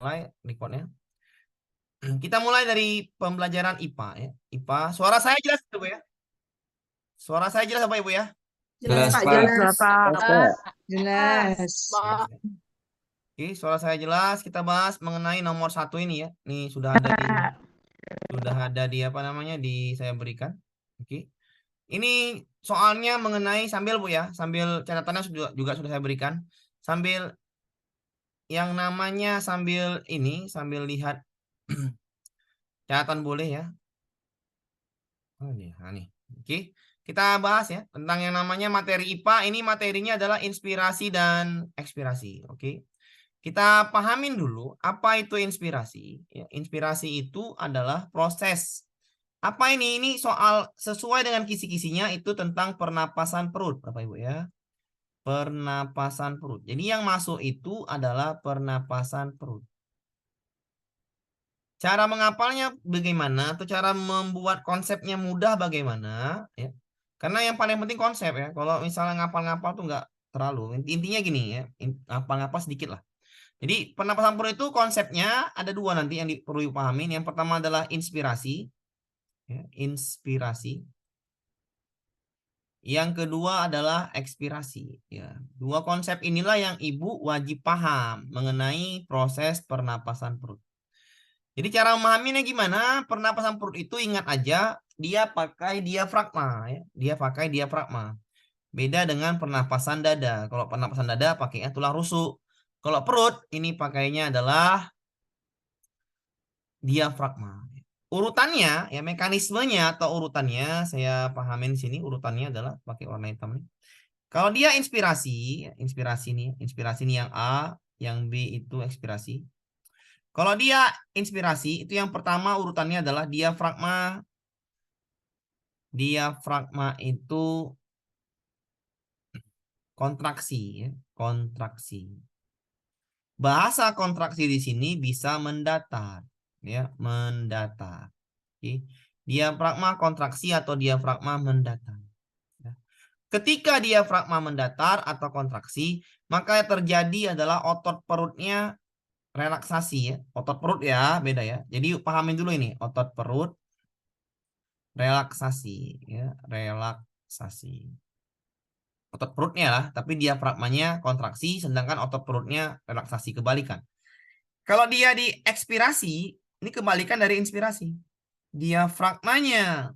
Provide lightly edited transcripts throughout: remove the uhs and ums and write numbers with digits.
mulai recordnya. Kita mulai dari pembelajaran IPA ya. IPA. Suara saya jelas Bu ya? Suara saya jelas apa Ibu ya? Jelas, Pak, Pak. jelas. Jelas, Pak. Jelas, Pak. Jelas. Oke, suara saya jelas. Kita bahas mengenai nomor 1 ini ya. Ini sudah ada di apa namanya di saya berikan. Oke. Ini soalnya mengenai sambil Bu ya, sambil catatannya juga sudah saya berikan. Sambil yang namanya sambil lihat catatan boleh ya. Oh iya, nih. Oke. Kita bahas ya tentang yang namanya materi IPA. Ini materinya adalah inspirasi dan ekspirasi. Oke. Kita pahamin dulu apa itu inspirasi. Ya, inspirasi itu adalah proses. Apa ini? Ini soal sesuai dengan kisi-kisinya itu tentang pernapasan perut, Bapak Ibu ya. Pernapasan perut. Jadi yang masuk itu adalah pernapasan perut. Cara menghafalnya bagaimana atau cara membuat konsepnya mudah bagaimana ya. Karena yang paling penting konsep ya. Kalau misalnya ngapal-ngapal tuh nggak terlalu. Intinya gini ya, ngapal-ngapal sedikit lah. Jadi pernapasan perut itu konsepnya ada 2 nanti yang perlu dipahamin. Yang pertama adalah inspirasi. Ya, inspirasi. Yang kedua adalah ekspirasi. Ya, 2 konsep inilah yang Ibu wajib paham mengenai proses pernapasan perut. Jadi cara memahaminya gimana? Pernapasan perut itu ingat aja dia pakai diafragma ya. Dia pakai diafragma. Beda dengan pernapasan dada. Kalau pernapasan dada pakainya tulang rusuk. Kalau perut ini pakainya adalah diafragma. Urutannya ya mekanismenya atau urutannya saya pahamin sini urutannya adalah pakai warna hitam nih. Kalau dia inspirasi, inspirasi ini yang A, yang B itu ekspirasi. Kalau dia inspirasi, itu yang pertama urutannya adalah diafragma. Diafragma itu kontraksi, ya. Kontraksi. Bahasa kontraksi di sini bisa mendatar, ya, mendatar. Oke. Diafragma kontraksi atau diafragma mendatar. Ya. Ketika diafragma mendatar atau kontraksi, maka yang terjadi adalah otot perutnya relaksasi ya. Otot perut ya, beda ya. Jadi pahamin dulu ini, otot perut relaksasi ya, relaksasi. Otot perutnya lah, tapi diafragmanya kontraksi sedangkan otot perutnya relaksasi, kebalikan. Kalau dia di ekspirasi, ini kebalikan dari inspirasi. Diafragmanya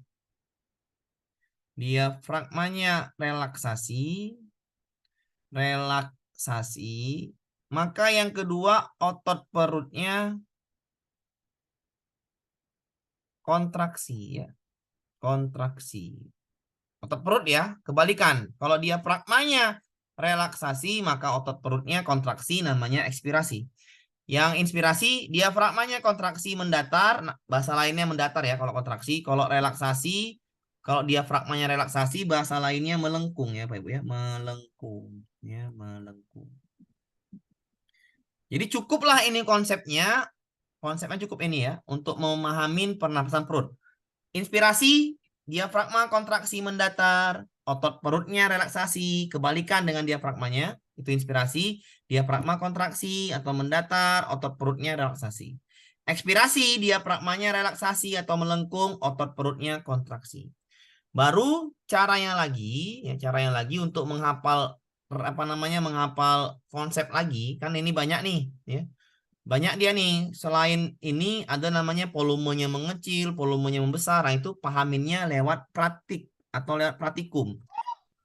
relaksasi, maka yang kedua otot perutnya kontraksi ya. Kontraksi. Otot perut ya, kebalikan. Kalau diafragmanya relaksasi, maka otot perutnya kontraksi, namanya ekspirasi. Yang inspirasi, diafragmanya kontraksi mendatar, bahasa lainnya mendatar ya kalau kontraksi. Kalau relaksasi, kalau diafragmanya relaksasi, bahasa lainnya melengkung ya Pak Ibu ya, melengkung ya, melengkung. Jadi cukuplah ini konsepnya cukup ini ya untuk memahami pernapasan perut. Inspirasi, diafragma kontraksi mendatar, otot perutnya relaksasi, kebalikan dengan diafragmanya, itu inspirasi, diafragma kontraksi atau mendatar, otot perutnya relaksasi. Ekspirasi, diafragmanya relaksasi atau melengkung, otot perutnya kontraksi. Baru cara yang lagi untuk menghafal menghafal konsep lagi, kan ini banyak nih ya. Banyak dia nih. Selain ini ada namanya volumenya mengecil, volumenya membesar. Nah, itu pahaminnya lewat praktik atau lewat praktikum.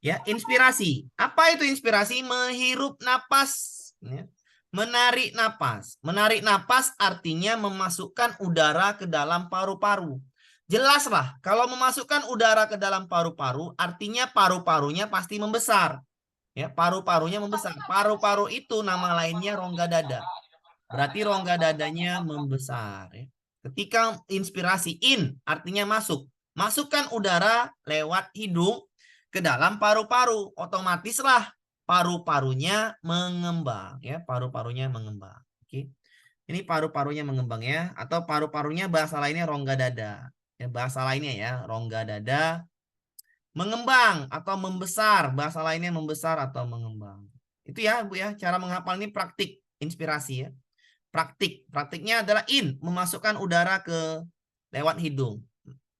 Ya, inspirasi. Apa itu inspirasi? Menghirup napas. Ya. Menarik napas. Menarik napas artinya memasukkan udara ke dalam paru-paru. Jelaslah, kalau memasukkan udara ke dalam paru-paru, artinya paru-parunya pasti membesar. Ya, paru-parunya membesar. Paru-paru itu nama lainnya rongga dada. Berarti rongga dadanya membesar. Ya. Ketika inspirasi in, artinya masuk. Masukkan udara lewat hidung ke dalam paru-paru. Otomatislah paru-parunya mengembang. Ya, paru-parunya mengembang. Oke. Ini paru-parunya mengembang ya. Atau paru-parunya bahasa lainnya rongga dada. Ya, bahasa lainnya ya, rongga dada mengembang atau membesar. Bahasa lainnya membesar atau mengembang. Itu ya Bu ya, cara menghafal ini praktik inspirasi ya. Praktik. Praktiknya adalah memasukkan udara ke lewat hidung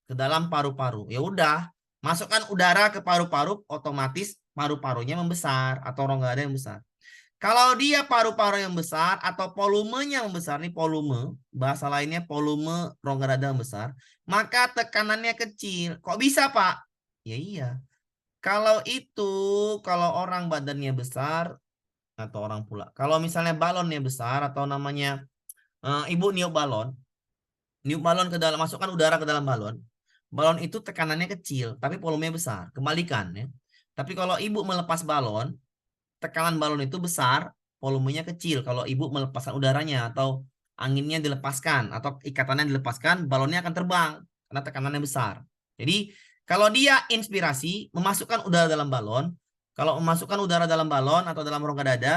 ke dalam paru-paru. Ya udah, masukkan udara ke paru-paru, otomatis paru-parunya membesar atau rongga dada yang besar. Kalau dia paru-paru yang besar atau volumenya membesar, nih volume, bahasa lainnya volume rongga dada yang besar, maka tekanannya kecil. Kok bisa, Pak? Ya iya. Kalau orang badannya besar, atau orang pula. Kalau misalnya balonnya besar atau namanya ibu niup balon ke dalam, masukkan udara ke dalam balon. Balon itu tekanannya kecil, tapi volumenya besar. Kembalikan ya. Tapi kalau ibu melepas balon, tekanan balon itu besar, volumenya kecil. Kalau ibu melepaskan udaranya atau anginnya dilepaskan atau ikatannya dilepaskan, balonnya akan terbang karena tekanannya besar. Jadi kalau dia inspirasi, memasukkan udara dalam balon, kalau memasukkan udara dalam balon atau dalam rongga dada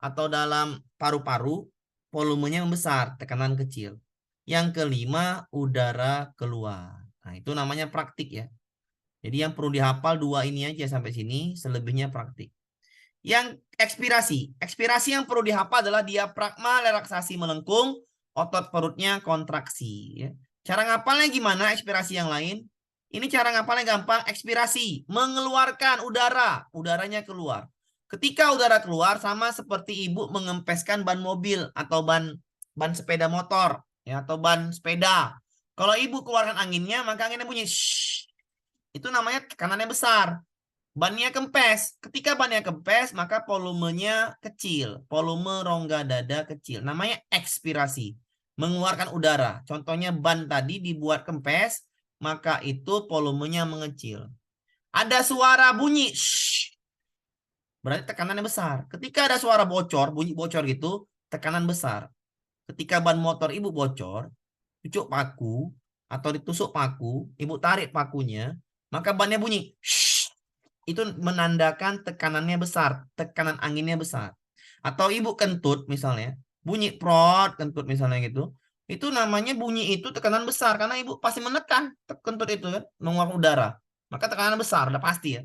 atau dalam paru-paru, volumenya membesar, tekanan kecil. Yang kelima, udara keluar. Nah, itu namanya praktik ya. Jadi yang perlu dihafal 2 ini aja sampai sini, selebihnya praktik. Yang ekspirasi yang perlu dihafal adalah diafragma relaksasi melengkung, otot perutnya kontraksi. Ya. Cara ngapalnya gimana ekspirasi yang lain? Ini cara ngapalnya gampang, ekspirasi, mengeluarkan udara, udaranya keluar. Ketika udara keluar sama seperti ibu mengempeskan ban mobil atau ban sepeda motor ya atau ban sepeda. Kalau ibu keluarkan anginnya, maka anginnya bunyi shh. Itu namanya tekanannya besar. Bannya kempes. Ketika bannya kempes, maka volumenya kecil. Volume rongga dada kecil. Namanya ekspirasi. Mengeluarkan udara. Contohnya ban tadi dibuat kempes, maka itu volumenya mengecil. Ada suara bunyi shh. Berarti tekanannya besar. Ketika ada suara bocor, bunyi bocor gitu, tekanan besar. Ketika ban motor ibu bocor, cucuk paku atau ditusuk paku, ibu tarik pakunya, maka bannya bunyi shh. Itu menandakan tekanannya besar, tekanan anginnya besar. Atau ibu kentut misalnya, bunyi prot kentut misalnya gitu. Itu namanya bunyi itu tekanan besar karena ibu pasti menekan kentut itu kan, menguap udara. Maka tekanan besar, udah pasti ya.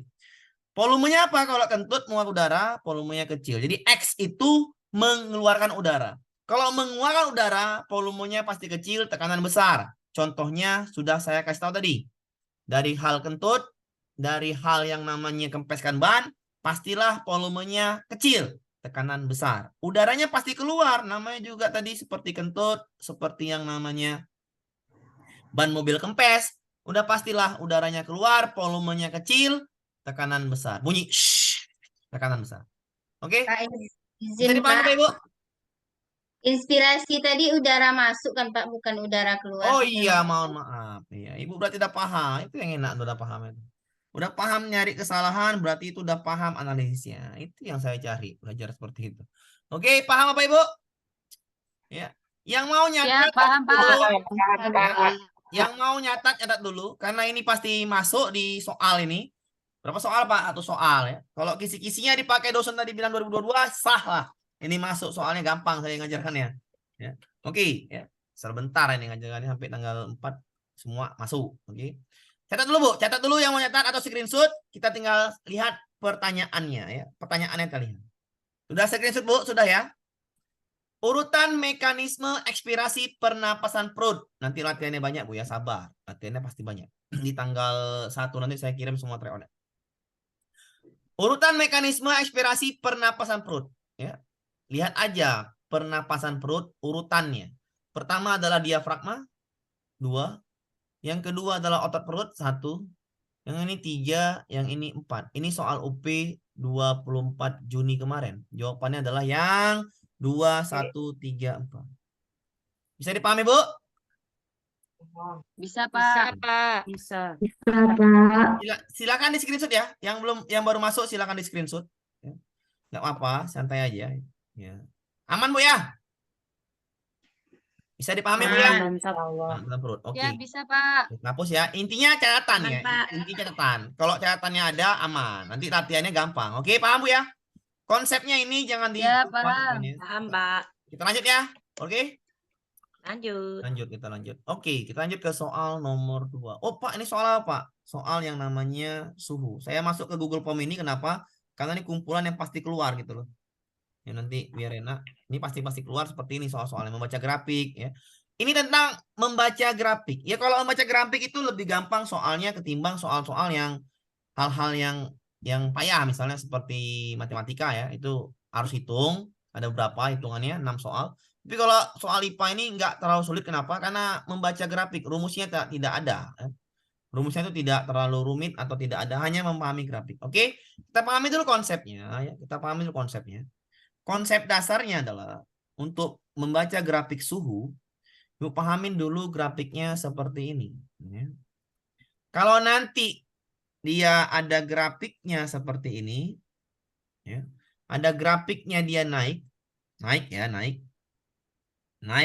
Volumenya apa kalau kentut menguap udara? Volumenya kecil. Jadi X itu mengeluarkan udara. Kalau mengeluarkan udara, volumenya pasti kecil, tekanan besar. Contohnya sudah saya kasih tahu tadi. Dari hal kentut, dari hal yang namanya kempeskan ban, pastilah volumenya kecil, tekanan besar. Udaranya pasti keluar, namanya juga tadi seperti kentut, seperti yang namanya ban mobil kempes. Udah pastilah udaranya keluar, volumenya kecil, tekanan besar. Bunyi shh, tekanan besar. Oke? Kak, Bisa izin dipahami Kak. Pak Ibu? Inspirasi tadi udara masuk kan Pak, bukan udara keluar. Oh Yang iya, mohon maaf. Iya, Ibu berarti udah paham. Itu yang enak udah paham itu. Udah paham nyari kesalahan, berarti itu udah paham analisisnya. Itu yang saya cari, belajar seperti itu. Oke, paham apa Ibu? Ya. Yang mau Ya, nyatat, paham Pak. yang mau nyatat, nyatat dulu. Karena ini pasti masuk di soal ini. Berapa soal Pak? Atau soal ya. Kalau kisi-kisinya dipakai dosen tadi bilang 2022, sah lah. Ini masuk soalnya gampang saya ngajarkannya. Ya. Oke, ya. Sebentar ini ngajarkannya sampai tanggal 4 semua masuk. Oke. Catat dulu Bu, catat dulu yang mau nyatat atau screenshot. Kita tinggal lihat pertanyaannya ya. Pertanyaannya kalian. Sudah screenshot Bu? Sudah ya? Urutan mekanisme ekspirasi pernapasan perut. Nanti latihannya banyak Bu ya, sabar. Latihannya pasti banyak. Di tanggal 1 nanti saya kirim semua tryout. Urutan mekanisme ekspirasi pernapasan perut. Ya. Lihat aja pernapasan perut urutannya. Pertama adalah diafragma, 2. Yang kedua adalah otot perut, 1. Yang ini 3, yang ini 4. Ini soal UP 24 Juni kemarin. Jawabannya adalah yang 2, 1, 3, 4. Bisa dipahami, Bu? Bisa Pak. Bisa. Silakan di screenshot ya. Yang baru masuk silakan di screenshot. Ya. Nggak apa-apa, santai aja. Ya. Aman, Bu ya? Bisa dipahami, Bu ya? Mantap Allah. Nah, perut. Oke. Ya, bisa Pak. Hapus ya. Intinya catatan Aman, ya. Pak. Inti catatan. Kalau catatannya ada, aman. Nanti latihannya gampang. Oke, paham, Bu ya? Konsepnya ini jangan Ya, lupa. paham. Paham, Pak. Kita lanjut ya. Oke? Lanjut. Kita lanjut. Oke, kita lanjut ke soal nomor 2. Oh, Pak, ini soal apa? Soal yang namanya suhu. Saya masuk ke Google Form ini kenapa? Karena ini kumpulan yang pasti keluar gitu loh. Ya nanti biar enak. Ini pasti keluar seperti ini soal-soalnya membaca grafik ya. Ini tentang membaca grafik. Ya kalau membaca grafik itu lebih gampang soalnya ketimbang soal-soal yang hal-hal yang payah misalnya seperti matematika ya. Itu harus hitung, ada berapa hitungannya 6 soal. Tapi kalau soal IPA ini nggak terlalu sulit, kenapa? Karena membaca grafik rumusnya tidak ada. Rumusnya itu tidak terlalu rumit atau tidak ada, hanya memahami grafik. Oke, kita pahami dulu konsepnya ya. Kita pahami dulu konsepnya. Konsep dasarnya adalah untuk membaca grafik suhu, yuk pahamin dulu grafiknya seperti ini. Ya. Kalau nanti dia ada grafiknya seperti ini, ya, ada grafiknya dia naik ya, naik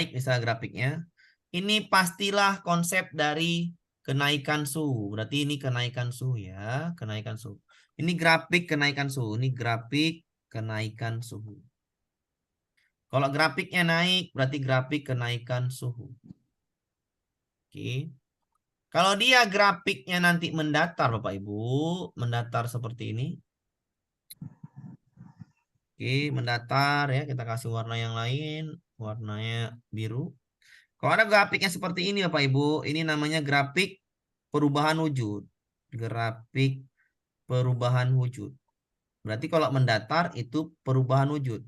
misalnya grafiknya. Ini pastilah konsep dari kenaikan suhu. Berarti ini kenaikan suhu ya, kenaikan suhu. Ini grafik kenaikan suhu, ini grafik kenaikan suhu. Kalau grafiknya naik, berarti grafik kenaikan suhu. Oke. Kalau dia grafiknya nanti mendatar, Bapak Ibu, mendatar seperti ini. Oke, mendatar ya, kita kasih warna yang lain, warnanya biru. Kalau ada grafiknya seperti ini, Bapak Ibu, ini namanya grafik perubahan wujud. Grafik perubahan wujud. Berarti kalau mendatar itu perubahan wujud.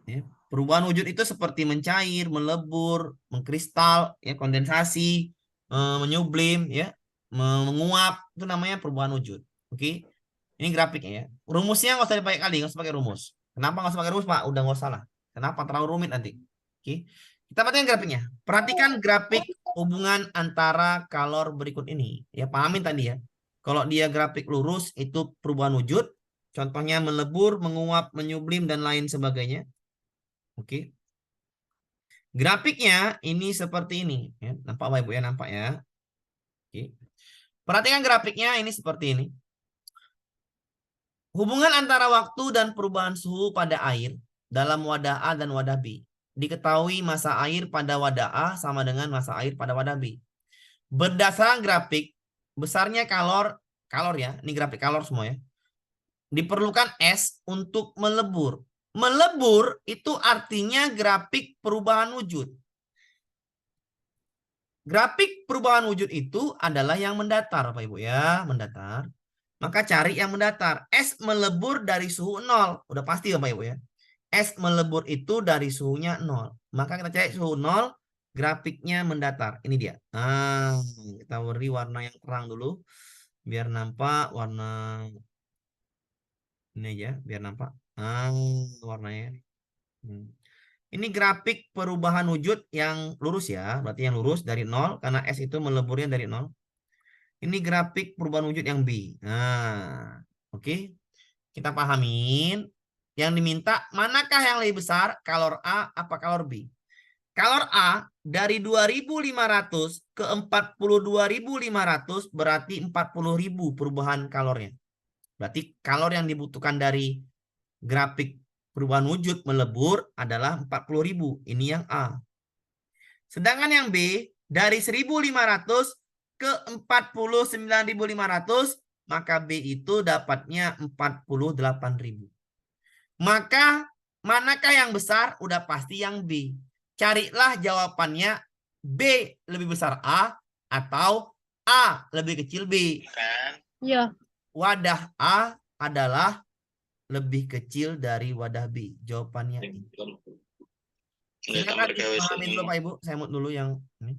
Ya. Perubahan wujud itu seperti mencair, melebur, mengkristal, ya, kondensasi, menyublim, ya, menguap, itu namanya perubahan wujud. Oke, ini grafiknya ya. Rumusnya nggak usah dipakai kali, nggak usah pakai rumus. Kenapa nggak usah pakai rumus, Pak? Udah nggak usah lah. Kenapa? Terlalu rumit nanti. Oke, kita perhatikan grafiknya. Perhatikan grafik hubungan antara kalor berikut ini. Ya, pahamin tadi ya. Kalau dia grafik lurus itu perubahan wujud. Contohnya melebur, menguap, menyublim, dan lain sebagainya. Oke. Grafiknya ini seperti ini. Ya, nampak Bapak Ibu ya? Nampak ya? Oke. Perhatikan grafiknya ini seperti ini. Hubungan antara waktu dan perubahan suhu pada air dalam wadah A dan wadah B. Diketahui masa air pada wadah A sama dengan masa air pada wadah B. Berdasarkan grafik, besarnya kalor ya, ini grafik kalor semua ya. Diperlukan es untuk melebur. Melebur itu artinya grafik perubahan wujud. Grafik perubahan wujud itu adalah yang mendatar, Bapak Ibu ya, mendatar. Maka cari yang mendatar. Es melebur dari suhu 0. Udah pasti Bapak Ibu ya. Es melebur itu dari suhunya 0. Maka kita cari suhu 0, grafiknya mendatar. Ini dia. Nah, kita beri warna yang terang dulu. Biar nampak warna ini aja, biar nampak. Nah, warnanya. Ini grafik perubahan wujud yang lurus ya. Berarti yang lurus dari 0, karena S itu meleburnya dari 0. Ini grafik perubahan wujud yang B. Nah, oke. Kita pahamin. Yang diminta, manakah yang lebih besar? Kalor A apa kalor B? Kalor A dari 2.500 ke 42.500 berarti 40.000 perubahan kalornya. Berarti kalor yang dibutuhkan dari grafik perubahan wujud melebur adalah 40.000. Ini yang A. Sedangkan yang B dari 1.500 ke 49.500, maka B itu dapatnya 48.000. Maka manakah yang besar? Udah pasti yang B. Carilah jawabannya, B lebih besar A atau A lebih kecil B. Iya. Wadah A adalah lebih kecil dari wadah B. Jawabannya ini. Silakan dipahami dulu Pak Ibu. Saya mau dulu yang ini.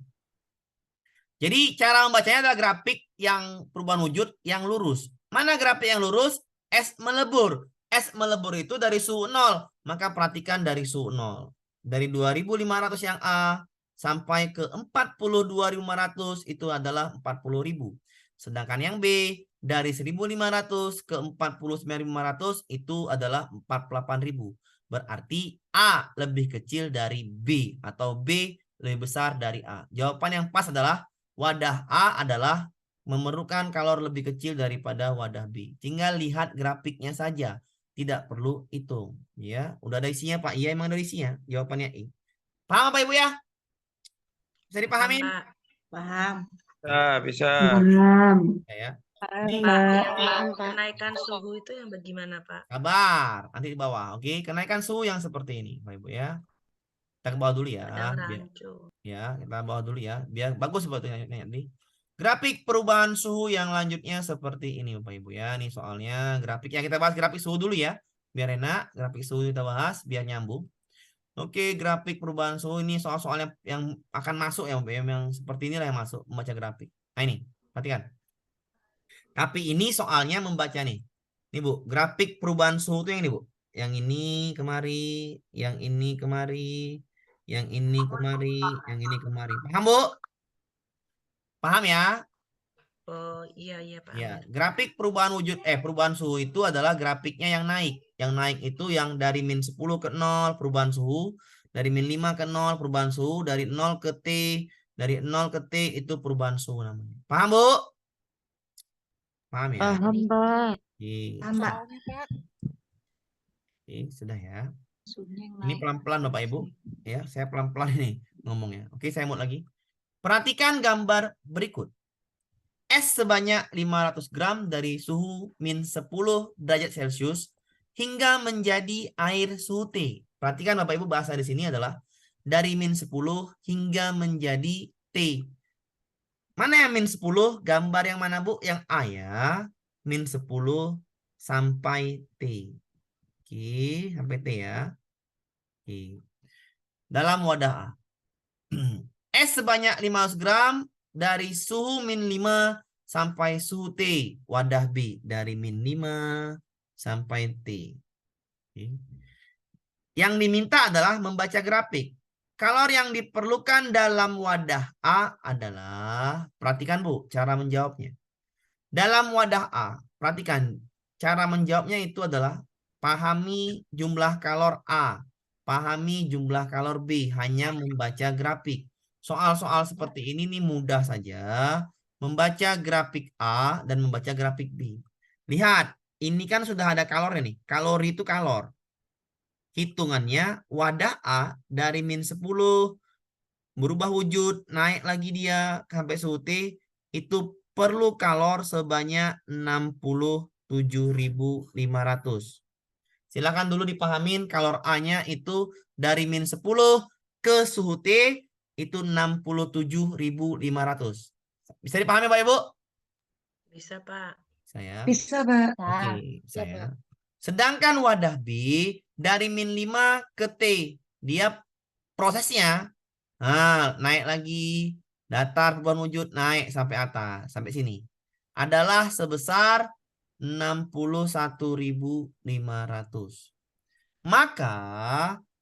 Jadi cara membacanya adalah grafik yang perubahan wujud yang lurus. Mana grafik yang lurus? Es melebur. Es melebur itu dari suhu 0. Maka perhatikan dari suhu 0. Dari 2.500 yang A sampai ke 42.500 itu adalah 40.000. Sedangkan yang B dari 1.500 ke 49.500 itu adalah 48.000. Berarti A lebih kecil dari B atau B lebih besar dari A. Jawaban yang pas adalah wadah A adalah memerlukan kalor lebih kecil daripada wadah B. Tinggal lihat grafiknya saja. Tidak perlu hitung. Ya, udah ada isinya Pak. Iya emang ada isinya. Jawabannya I. Paham Pak Ibu ya? Bisa dipahami? Pak. Paham. Bisa. Paham. Ya. Nih, Pak, Paham, yang Pak. kenaikan suhu itu yang bagaimana, Pak? sabar, nanti di bawah. Oke, kenaikan suhu yang seperti ini, Bapak Ibu ya. Kita ke bawah dulu ya, Sedang biar rancu. ya kita bawah dulu ya, biar bagus sebetulnya nanti. Grafik perubahan suhu yang lanjutnya seperti ini, Bapak Ibu ya. Ini soalnya grafiknya kita bahas grafik suhu dulu ya, biar enak. Grafik suhu kita bahas biar nyambung. Oke, grafik perubahan suhu ini soal-soal yang akan masuk ya, Bapak Ibu, yang seperti inilah yang masuk membaca grafik. Nah ini, perhatikan. Tapi ini soalnya membaca nih. Nih Bu, grafik perubahan suhu itu yang ini Bu. Yang ini kemari, yang ini kemari, yang ini kemari, yang ini kemari. Paham Bu? Paham ya? Oh iya Pak Ya, Amir. grafik perubahan perubahan suhu itu adalah grafiknya yang naik. Yang naik itu yang dari -10 ke 0 perubahan suhu, dari -5 ke 0 perubahan suhu, dari 0 ke T, dari 0 ke T itu perubahan suhu namanya. Paham Bu? Paham ya? Paham, Pak. Oke. Paham, Pak. Oke, sudah ya. Ini pelan-pelan Bapak Ibu. Ya, saya pelan-pelan ini ngomongnya. Oke, saya mau lagi. Perhatikan gambar berikut. Es sebanyak 500 gram dari suhu -10 derajat Celcius hingga menjadi air suhu T. Perhatikan Bapak Ibu, bahasa di sini adalah dari -10 hingga menjadi T. Mana yang -10? Gambar yang mana Bu? Yang A ya. -10 sampai T. Oke, sampai T ya. Oke. Dalam wadah A. Es sebanyak 500 gram dari suhu -5 sampai suhu T. Wadah B dari -5 sampai T. Oke. Yang diminta adalah membaca grafik. Kalori yang diperlukan dalam wadah A adalah, perhatikan Bu, cara menjawabnya. Dalam wadah A, perhatikan, cara menjawabnya itu adalah pahami jumlah kalor A, pahami jumlah kalor B, hanya membaca grafik. Soal-soal seperti ini nih mudah saja, membaca grafik A dan membaca grafik B. Lihat, ini kan sudah ada kalornya nih, kalori itu kalor. Hitungannya wadah A dari -10 berubah wujud, naik lagi dia sampai suhu T, itu perlu kalor sebanyak 67.500. Silakan dulu dipahamin kalor A-nya itu dari -10 ke suhu T itu 67.500. Bisa dipahami Pak Ibu? Bisa Pak. Saya. Bisa, Pak. Oke, saya. Sedangkan wadah B dari -5 ke T, dia prosesnya naik lagi, datar perubahan wujud naik sampai atas, sampai sini. Adalah sebesar 61.500. Maka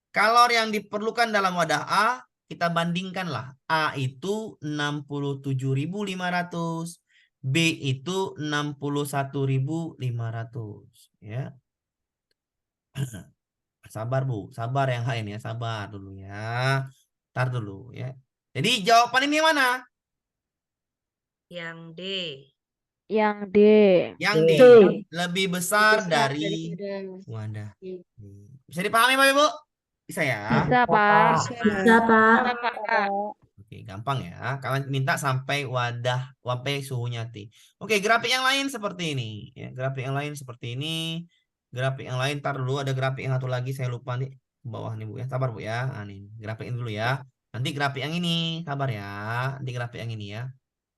kalori yang diperlukan dalam wadah A kita bandingkanlah. A itu 67.500, B itu 61.500 ya. Sabar Bu, sabar yang lain ya, sabar dulu ya. Ntar dulu ya. Jadi jawaban ini mana? Yang D. Yang D. Yang D. Lebih besar dari wadah. Bisa dipahami Bapak Ibu? Bisa ya? Bisa, Pak. Bisa, Pak. Oke, gampang ya. Kalian minta sampai wadah, sampai suhunya T. Oke, grafik yang lain seperti ini. Ya, grafik yang lain seperti ini. Grafik yang lain, ntar dulu ada grafik yang satu lagi, saya lupa nih. Ke bawah nih Bu ya. Sabar Bu ya. Nah, nih, grafik ini dulu ya. Nanti grafik yang ini, sabar ya. Nanti grafik yang ini ya.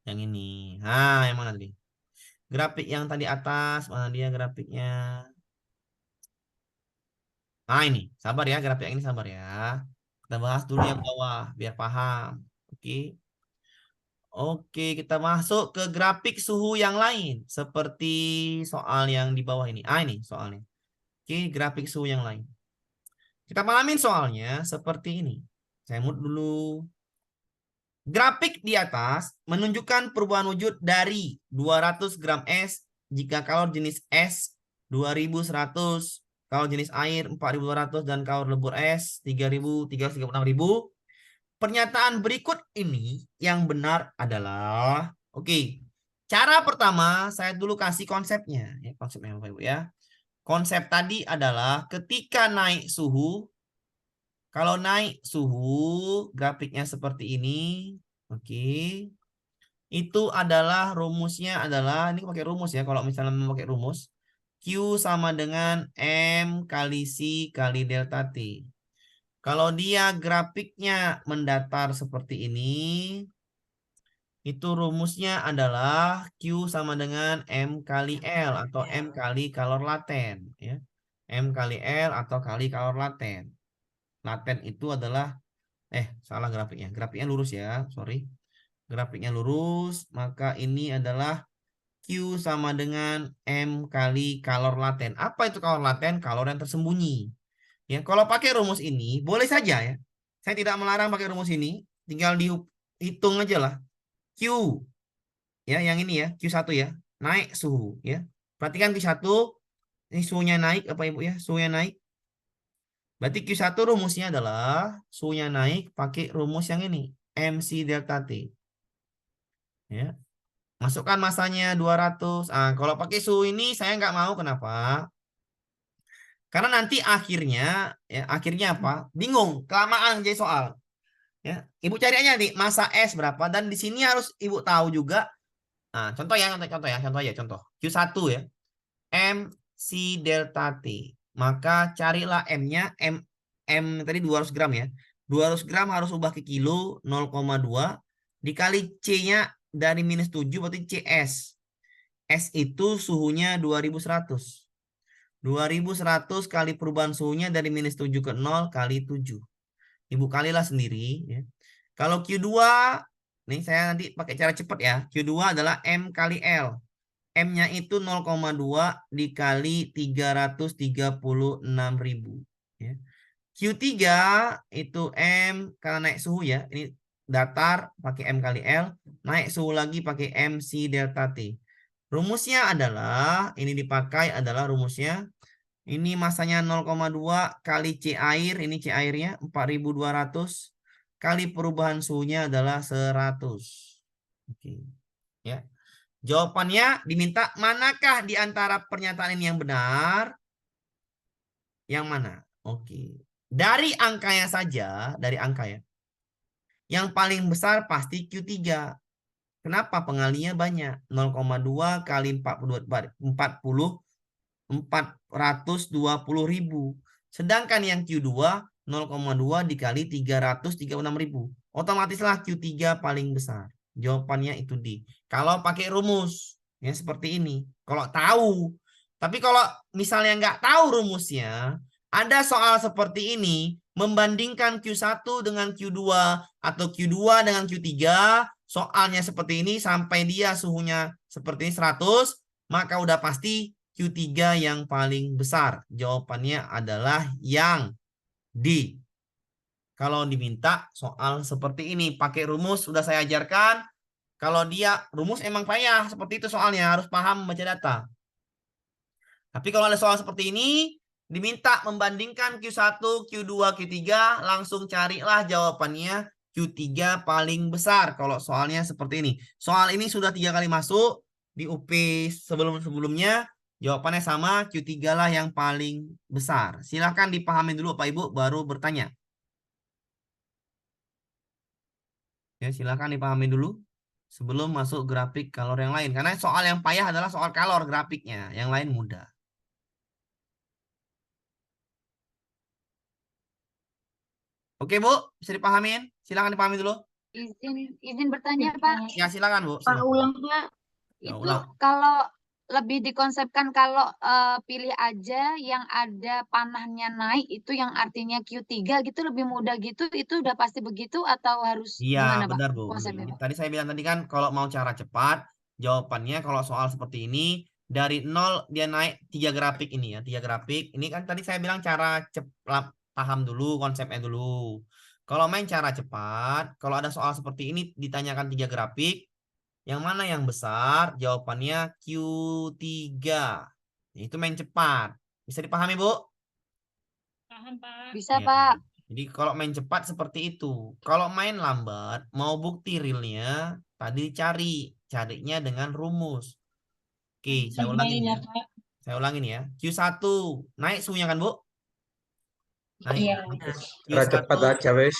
Yang ini. Nah, yang mana tadi? Grafik yang tadi atas, mana dia grafiknya? Nah, ini. Sabar ya, grafik yang ini sabar ya. Kita bahas dulu yang bawah, biar paham. Oke. Oke, kita masuk ke grafik suhu yang lain. Seperti soal yang di bawah ini. Ini soalnya. Oke, grafik suhu yang lain. Kita pahamin soalnya seperti ini. Saya mute dulu. Grafik di atas menunjukkan perubahan wujud dari 200 gram es jika kalor jenis es 2100, kalor jenis air 4200, dan kalor lebur es 3000, 336.000. Pernyataan berikut ini yang benar adalah, oke. Cara pertama saya dulu kasih konsepnya, ya, konsepnya Bapak Ibu ya. Konsep tadi adalah ketika naik suhu, kalau naik suhu grafiknya seperti ini, oke. itu adalah rumusnya adalah, ini pakai rumus ya, kalau misalnya mau pakai rumus, Q sama dengan M kali C kali delta T. Kalau dia grafiknya mendatar seperti ini, itu rumusnya adalah Q sama dengan M kali L atau M kali kalor laten. Ya. M kali L atau kali kalor laten. Laten itu adalah, salah grafiknya. Grafiknya lurus ya, sorry. Grafiknya lurus, maka ini adalah Q sama dengan M kali kalor laten. Apa itu kalor laten? Kalor yang tersembunyi. Ya, kalau pakai rumus ini boleh saja ya. Saya tidak melarang pakai rumus ini, tinggal dihitung aja lah. Q ya, yang ini ya, Q1 ya. Naik suhu ya. Perhatikan Q1 ini suhunya naik apa Ibu ya? Suhunya naik. Berarti Q1 rumusnya adalah suhunya naik pakai rumus yang ini, MC delta T. Ya. Masukkan masanya 200. Kalau pakai suhu ini saya nggak mau, kenapa? Karena nanti akhirnya apa? Bingung, kelamaan jadi soal. Ya, Ibu cari aja nih masa S berapa, dan di sini harus Ibu tahu juga. Contoh Q1 ya. MC delta T. Maka carilah M-nya, M tadi 200 gram ya. 200 gram harus ubah ke kilo, 0,2 dikali C-nya dari -7 berarti CS. S itu suhunya 2100. 2100 kali perubahan suhunya dari -7 ke 0 kali 7. Ibu kalilah sendiri ya. Kalau Q2, nih saya nanti pakai cara cepat ya. Q2 adalah M kali L. M-nya itu 0,2 dikali 336.000 ya. Q3 itu M karena naik suhu ya. Ini datar pakai M kali L, naik suhu lagi pakai MC delta T. Rumusnya adalah, ini dipakai adalah rumusnya, ini masanya 0,2 kali C air, ini C airnya 4200 kali perubahan suhunya adalah 100. Oke. Ya. Jawabannya diminta manakah di antara pernyataan ini yang benar? Yang mana? Oke. Dari angkanya saja, dari angka ya. Yang paling besar pasti Q3. Kenapa? Pengalinya banyak. 0,2 kali 420.000. Sedangkan yang Q2 0,2 dikali 336.000. Otomatislah Q3 paling besar. Jawabannya itu D. Kalau pakai rumus ya seperti ini. Kalau tahu. Tapi kalau misalnya nggak tahu rumusnya, ada soal seperti ini, membandingkan Q1 dengan Q2 atau Q2 dengan Q3, soalnya seperti ini sampai dia suhunya seperti ini 100, maka udah pasti Q3 yang paling besar. Jawabannya adalah yang D. Kalau diminta soal seperti ini, pakai rumus sudah saya ajarkan. Kalau dia rumus emang payah, seperti itu soalnya, harus paham membaca data. Tapi kalau ada soal seperti ini, diminta membandingkan Q1, Q2, Q3, langsung carilah jawabannya Q3 paling besar. Kalau soalnya seperti ini. Soal ini sudah 3 kali masuk di UP sebelum-sebelumnya. Jawabannya sama, Q3 lah yang paling besar. Silahkan dipahami dulu Pak Ibu, baru bertanya. Ya, silahkan dipahami dulu sebelum masuk grafik kalor yang lain. Karena soal yang payah adalah soal kalor grafiknya, yang lain mudah. Oke Bu, bisa dipahamin? Silahkan dipahami dulu. Izin bertanya Pak. Ya silakan Bu. Pak Silakan. ulang Pak. Ya, Itu ulang. kalau lebih dikonsepkan kalau pilih aja yang ada panahnya naik itu yang artinya Q3 gitu lebih mudah gitu, itu udah pasti begitu atau harus Iya gimana Pak benar Bu. konsepnya Jadi Pak? tadi saya bilang tadi kan kalau mau cara cepat, jawabannya kalau soal seperti ini dari 0 dia naik 3 grafik ini ya, 3 grafik. Ini kan tadi saya bilang cara cepat, paham dulu konsepnya dulu. Kalau main cara cepat, kalau ada soal seperti ini ditanyakan 3 grafik, yang mana yang besar? Jawabannya Q3. Itu main cepat. Bisa dipahami Bu? Paham, Pak. Bisa Ya. Pak. Jadi kalau main cepat seperti itu. Kalau main lambat, mau bukti realnya, tadi carinya dengan rumus. Oke, saya ulangin ya. Saya ulangin ya. Q1 naik suhunya kan Bu? Naik. Iya. Q1 Cara cepat aja wes.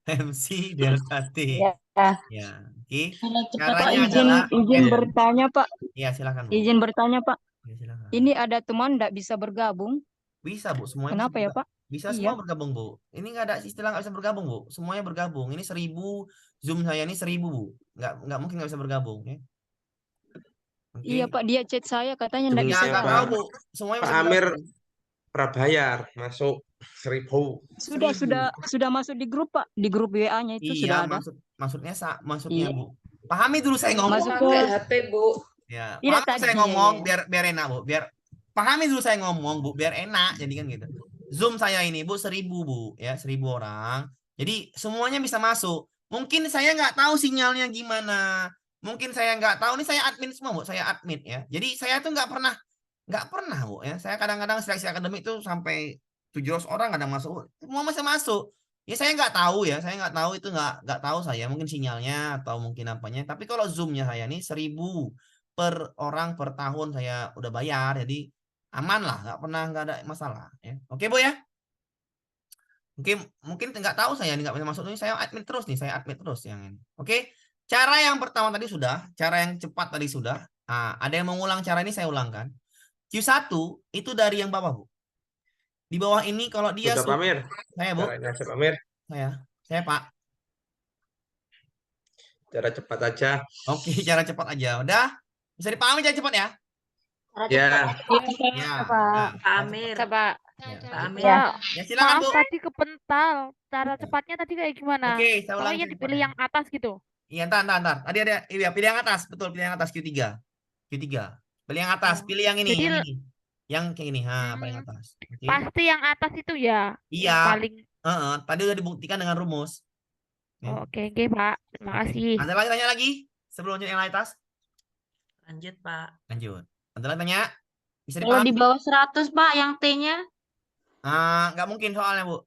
MC delta T. Ya. Ya, oke. Kalau cepat Pak, Caranya izin adalah izin ya, bertanya, Pak. ya silakan, Bu. Izin bertanya, Pak. Ya, silakan. Ini ada teman nggak bisa bergabung. Bisa, Bu, semuanya Kenapa ya, Pak? bisa Iya. semua bergabung, Bu. Ini nggak ada istilah nggak bisa bergabung, Bu. Semuanya bergabung. Ini 1000, Zoom saya ini 1000, Bu. Nggak mungkin nggak bisa bergabung, ya. Oke. Iya, Pak, dia chat saya katanya nggak Zoom bisa. Ya, nggak siapa? tahu, Bu. Semuanya Pak bisa Amir bergabung. prabayar masuk 1000. Sudah masuk di grup, Pak. Di grup WA-nya itu sudah Iya, ada. maksudnya Iya. Bu. Pahami dulu saya ngomong. Masuk ke HP, Bu. Ya, Tidak, pahami saya tadi, ngomong ya. biar enak, Bu. Pahami dulu saya ngomong, Bu, biar enak jadi kan gitu. Zoom saya ini, Bu, 1000, Bu, ya, 1000 orang. Jadi semuanya bisa masuk. Mungkin saya nggak tahu sinyalnya gimana. Mungkin saya nggak tahu, ini saya admin semua, Bu. Saya admin ya. Jadi saya tuh nggak pernah, Bu, ya. Saya kadang-kadang seleksi akademik itu sampai 700 orang kadang masuk. Semua masih masuk. Ya saya nggak tahu ya, saya nggak tahu itu nggak tahu saya mungkin sinyalnya atau mungkin apanya. Tapi kalau Zoom-nya saya nih 1000 per orang per tahun saya udah bayar, jadi aman lah, nggak ada masalah. Ya. Oke, Bu ya. Mungkin nggak tahu saya nggak bisa masuk ini, saya admin terus nih, saya admin terus yang ini. Oke, cara yang pertama tadi sudah, cara yang cepat tadi sudah. Nah, ada yang mengulang cara ini saya ulangkan. Q1 itu dari yang bawah, Bu. Di bawah ini kalau dia Sudah Pak Amir. saya, Bu. Caranya aja Pak Amir. Saya Pak. Cara cepat aja. Oke, cara cepat aja. Udah? Bisa dipahami cara cepat ya? Ya. Ya. Pak Amir. Pak. Ya. Pak Amir. Pak, Ya, silakan, maaf Bu. tadi kepental. Cara cepatnya tadi kayak gimana? Oke, saya ulang. Pokoknya dipilih yang atas gitu. Iya, entar. Tadi ada iya, pilih yang atas, betul, pilih yang atas Q3. Q3. Pilih yang atas, pilih yang ini, Jadi yang ini. Yang kayak ini, paling atas. Oke. pasti yang atas itu ya. Iya. Yang paling. Tadi udah dibuktikan dengan rumus. Ya. Oke, Pak. Terima Oke. kasih. Ada lagi tanya lagi sebelum lanjut yang atas? Lanjut, Pak. Lanjut. Ada lagi tanya? Bisa Kalau dipahami? di bawah 100, Pak, yang T-nya. Nggak mungkin soalnya, Bu.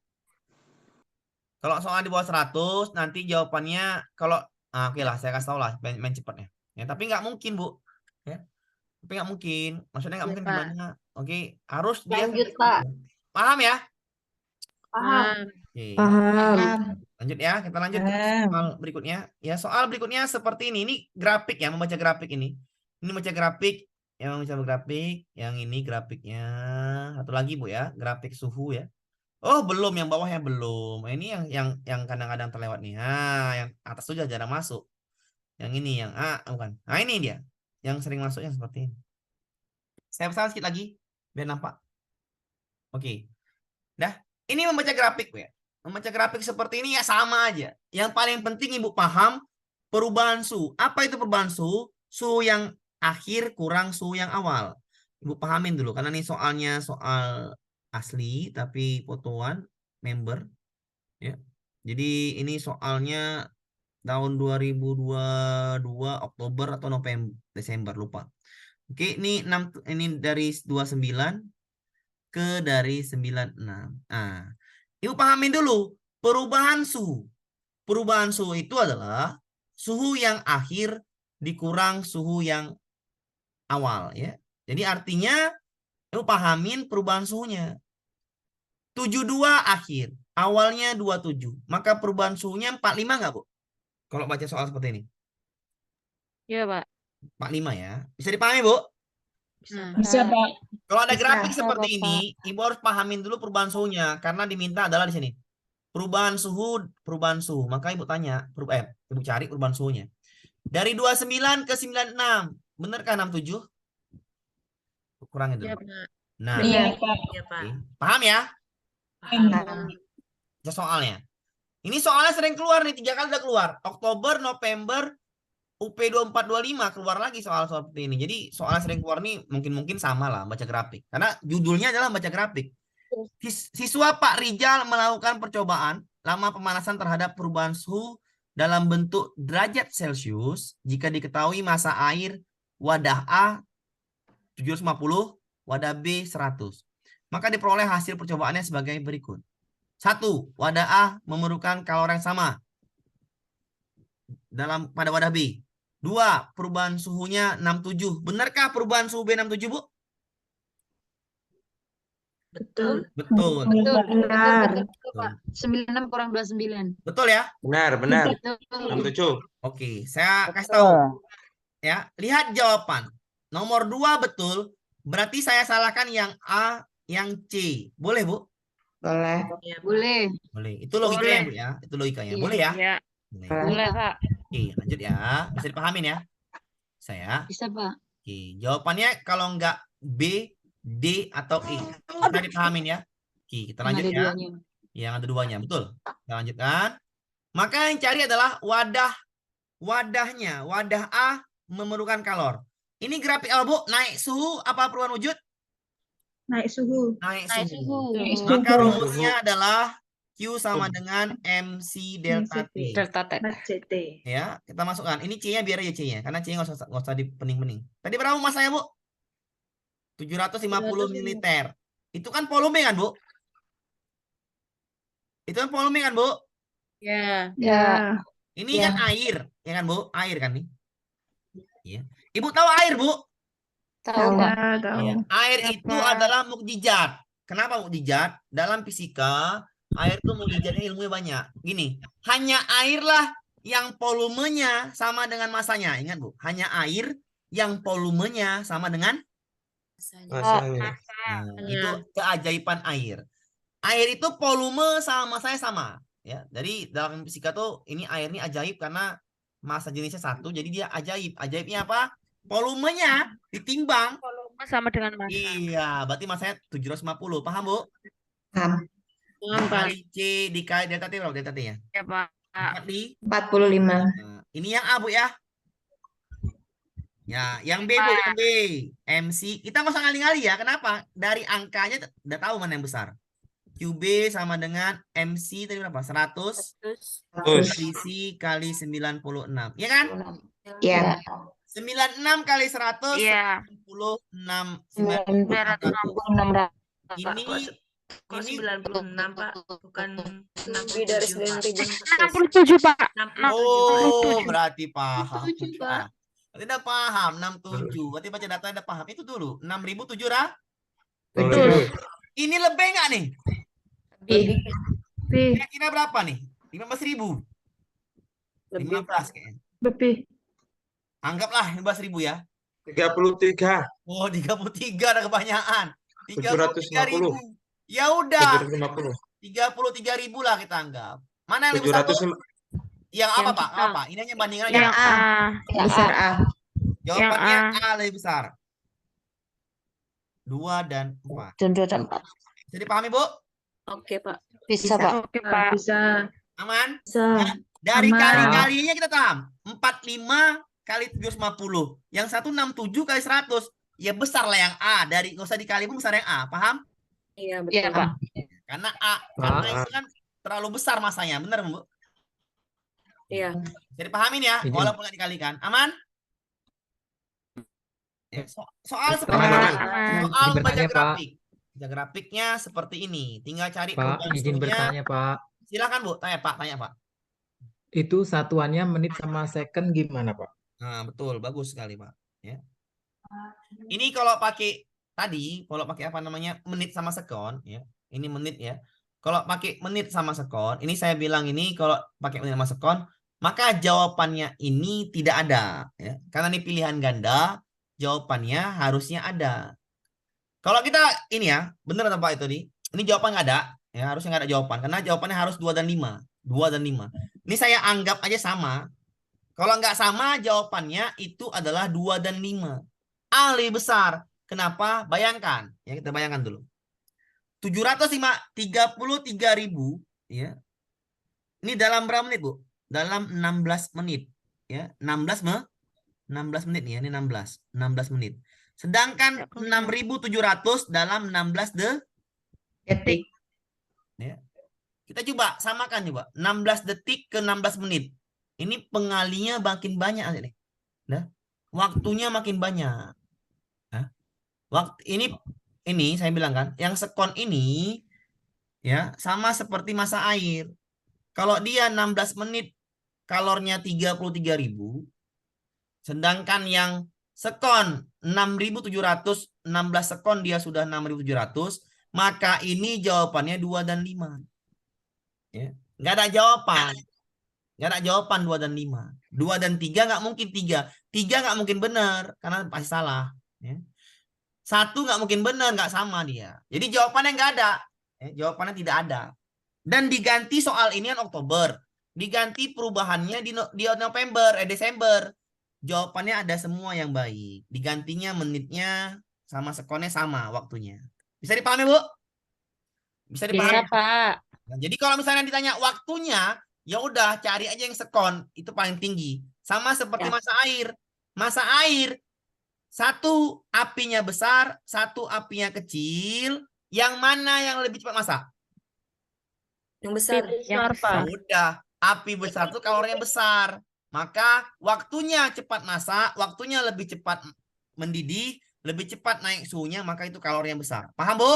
Kalau soal di bawah 100, nanti jawabannya kalau oke lah, saya kasih tahu lah main cepatnya. Ya, tapi nggak mungkin, Bu. Ya. Tapi nggak mungkin. Maksudnya nggak Iya, mungkin Pak. gimana? Oke, harus dia Lanjut, Pak. paham ya? Paham. Oke. Paham. Lanjut ya, kita lanjut ke soal berikutnya. Ya, soal berikutnya seperti ini. Ini grafik ya, membaca grafik ini. Ini membaca grafik, yang bisa grafik, yang ini grafiknya. Satu lagi, Bu ya, grafik suhu ya. Oh, belum, yang bawahnya belum. Ini yang kadang-kadang terlewat nih. Yang atas itu jarang masuk. Yang ini yang bukan. Nah, ini dia. Yang sering masuk yang seperti ini. Saya besar sedikit lagi biar nampak. Oke. Dah, ini membaca grafik ya. Membaca grafik seperti ini ya sama aja. Yang paling penting Ibu paham perubahan suhu. Apa itu perubahan suhu? Suhu yang akhir kurang suhu yang awal. Ibu pahamin dulu karena ini soalnya soal asli tapi fotoan member ya. Jadi ini soalnya tahun 2022 Oktober atau November Desember lupa. Oke, ini dari 29 ke dari 96. Ibu pahamin dulu perubahan suhu. Perubahan suhu itu adalah suhu yang akhir dikurang suhu yang awal ya. Jadi artinya ibu pahamin perubahan suhunya. 72 akhir, awalnya 27. Maka perubahan suhunya 45 nggak, Bu? Kalau baca soal seperti ini. Iya, Pak. 45 ya. Bisa dipahami, Bu? Bisa, Pak. Kalau ada Bisa. grafik Bisa, seperti Bapak. ini, Ibu harus pahamin dulu perubahan suhunya karena diminta adalah di sini. Perubahan suhu. Maka Ibu tanya, Ibu cari perubahan suhunya. Dari 29 ke 96, benarkah 67? Kurangin dulu. Iya, Pak. Nah, Iya, Pak. Iya, Pak. oke. Paham ya? Paham. Itu soalnya. Ini soalnya sering keluar nih, 3 kali udah keluar. Oktober, November, UP 2425 keluar lagi soal seperti ini. Jadi soalnya sering keluar nih mungkin sama lah baca grafik. Karena judulnya adalah baca grafik. Siswa Pak Rijal melakukan percobaan lama pemanasan terhadap perubahan suhu dalam bentuk derajat Celcius jika diketahui masa air wadah A 750, wadah B 100. Maka diperoleh hasil percobaannya sebagai berikut. 1. Wadah A memerlukan kalori yang sama pada wadah B. 2. Perubahan suhunya 67. Benarkah perubahan suhu B 67, Bu? Betul. Betul. Betul, Benar. betul, Pak. 96 kurang 29. Betul ya? Benar, benar. Betul. 67. Oke, saya kasih tahu ya. Lihat jawaban. Nomor 2 betul. Berarti saya salahkan yang A, yang C. Boleh, Bu? Boleh. Iya, Pak. Boleh. Boleh. Itu logikanya, Boleh. Bu ya. Itu logikanya. Iya. Boleh ya? Ya, Boleh. boleh, Pak. Oke, lanjut ya. Bisa dipahamin ya. Saya. Bisa, Pak. Oke, jawabannya kalau enggak B, D, atau E. Bisa dipahamin ya. Oke, kita Yang lanjut ada ya. duanya. Yang ada duanya, betul. Kita lanjutkan. Maka yang cari adalah wadahnya. Wadah A memerlukan kalor. Ini grafik apa, Bu? Naik suhu apa perubahan wujud? Naik suhu. Naik Naik suhu. suhu. Maka Suhu. rumusnya adalah Q sama dengan MC delta T. Delta T. CT. Ya, kita masukkan. Ini C-nya biar aja C-nya. Karena C-nya nggak usah dipening-pening. Tadi berapa masanya, Bu? 750 ml. Itu kan volume kan, Bu? Itu kan volume kan, Bu? Ya. Ya. Ini Ya. kan air, ya kan, Bu? Air kan nih. Iya. Ibu tahu air, Bu? Tahu, Pak. Ya, tahu. Iya. Air Ya, itu Pak. adalah mukjizat. Kenapa mukjizat? Dalam fisika, air itu mukjizatnya ilmunya banyak. Gini, hanya airlah yang volumenya sama dengan masanya. Ingat, Bu? Hanya air yang volumenya sama dengan Masanya. Nah, itu keajaiban air. Air itu volume sama masanya sama. Ya, jadi dalam fisika tuh ini air ini ajaib karena massa jenisnya satu, jadi dia ajaib. Ajaibnya apa? Volumenya ditimbang. Volume sama dengan massa. Iya, berarti masanya 750. Paham, Bu? Paham. Paham, Pak. Dikali C dikali delta T berapa delta T-nya? Ya, Pak. 4 di. 45. Nah, ini yang A, Bu ya. Ya, yang B, Bu, yang B. MC. Kita nggak usah ngali-ngali ya. Kenapa? Dari angkanya udah tahu mana yang besar. QB sama dengan MC tadi berapa? 100 Terus. selisih kali 96. Iya kan? Ya. 96 kali 100 Iya. 96. 960. Ini Kok ini 96, Pak? Bukan Lebih dari 67, Pak. 67, Pak. 67. oh, berarti paham. Setuju, Pak. Berarti udah paham 67. Berarti baca datanya udah paham. Itu dulu 6.700. Betul. Ini lebih nggak nih? Lebih. Kira-kira berapa nih? 15.000. 15 kayaknya. Lebih. Anggaplah 15.000 ya. 33. Oh, 33 ada kebanyakan. 750. 33.000. Ya udah, 750. 33.000 lah kita anggap. Mana yang lebih besar, Bu? 750. Yang apa, Yang Pak? kita. Apa? Ini hanya bandingan aja. Yang A. Besar A. Jawabannya yang A lebih besar. 2 dan 4. Dan 2 dan 4. Bisa dipahami, Bu? Oke, Pak. Bisa, Pak. Oke, Pak. Bisa. Aman? Bisa. Dari Aman. kali-kalinya kita paham. 45 kali 750. Yang 167 kali 100. Ya besar lah yang A. Dari nggak usah dikali pun besar yang A. Paham? Iya, Iya, betul. Pak. Karena A. Karena itu kan terlalu besar masanya. Benar, Bu? Iya. Bisa dipahamin ya? Walaupun nggak dikalikan. Aman? Ya, soal seperti Aman, ini. aman. Soal Izin baca bertanya, Pak. grafik. Baca grafiknya seperti ini. Tinggal cari Pak, perubahan izin suhunya. bertanya, Pak. Silakan, Bu. Tanya, Pak. Tanya, Pak. Itu satuannya menit sama second gimana, Pak? Nah, betul. Bagus sekali, Pak. Ya. Ini kalau pakai tadi, kalau pakai apa namanya menit sama sekon, ya. Ini menit ya. Kalau pakai menit sama sekon, ini saya bilang ini kalau pakai menit sama sekon, maka jawabannya ini tidak ada, ya. Karena ini pilihan ganda, jawabannya harusnya ada. Kalau kita ini ya, benar atau Pak itu nih? Ini jawaban nggak ada, ya harusnya nggak ada jawaban karena jawabannya harus 2 dan 5. 2 dan 5. Ini saya anggap aja sama. Kalau nggak sama, jawabannya itu adalah 2 dan 5. A lebih besar. Kenapa? Bayangkan. Ya, kita bayangkan dulu. 733.000 ya. Ini dalam berapa menit, Bu? Dalam 16 menit. Ya, 16 menit ya, ini 16 menit. Sedangkan 6.700 dalam 16 Detik. ya. Kita coba samakan coba. 16 detik ke 16 menit. Ini pengalinya makin banyak nih. Nah, waktunya makin banyak. Nah, waktu ini saya bilang kan, yang sekon ini ya sama seperti massa air. Kalau dia 16 menit kalornya 33.000, sedangkan yang sekon 6.700, 16 sekon dia sudah 6.700, maka ini jawabannya 2 dan 5. Ya. Nggak ada jawaban. Nggak ada jawaban 2 dan 5. 2 dan 3 nggak mungkin 3. 3 nggak mungkin benar karena pasti salah. Ya. 1 nggak mungkin benar, nggak sama dia. Jadi jawabannya nggak ada. Ya, jawabannya tidak ada. Dan diganti soal ini kan Oktober. Diganti perubahannya di November, Desember. Jawabannya ada semua yang baik. Digantinya menitnya sama sekonnya sama waktunya. Bisa dipahami, Bu? Bisa dipahami? Bisa, Pak. Nah, jadi kalau misalnya ditanya waktunya, ya udah cari aja yang sekon, itu paling tinggi. Sama seperti Ya. masa air. Masa air, satu apinya besar, satu apinya kecil, yang mana yang lebih cepat masak? Yang besar. Besar, Pak. Ya udah, api besar tuh kalorinya besar. Maka waktunya cepat masak, waktunya lebih cepat mendidih, lebih cepat naik suhunya, maka itu kalorinya besar. Paham, Bu?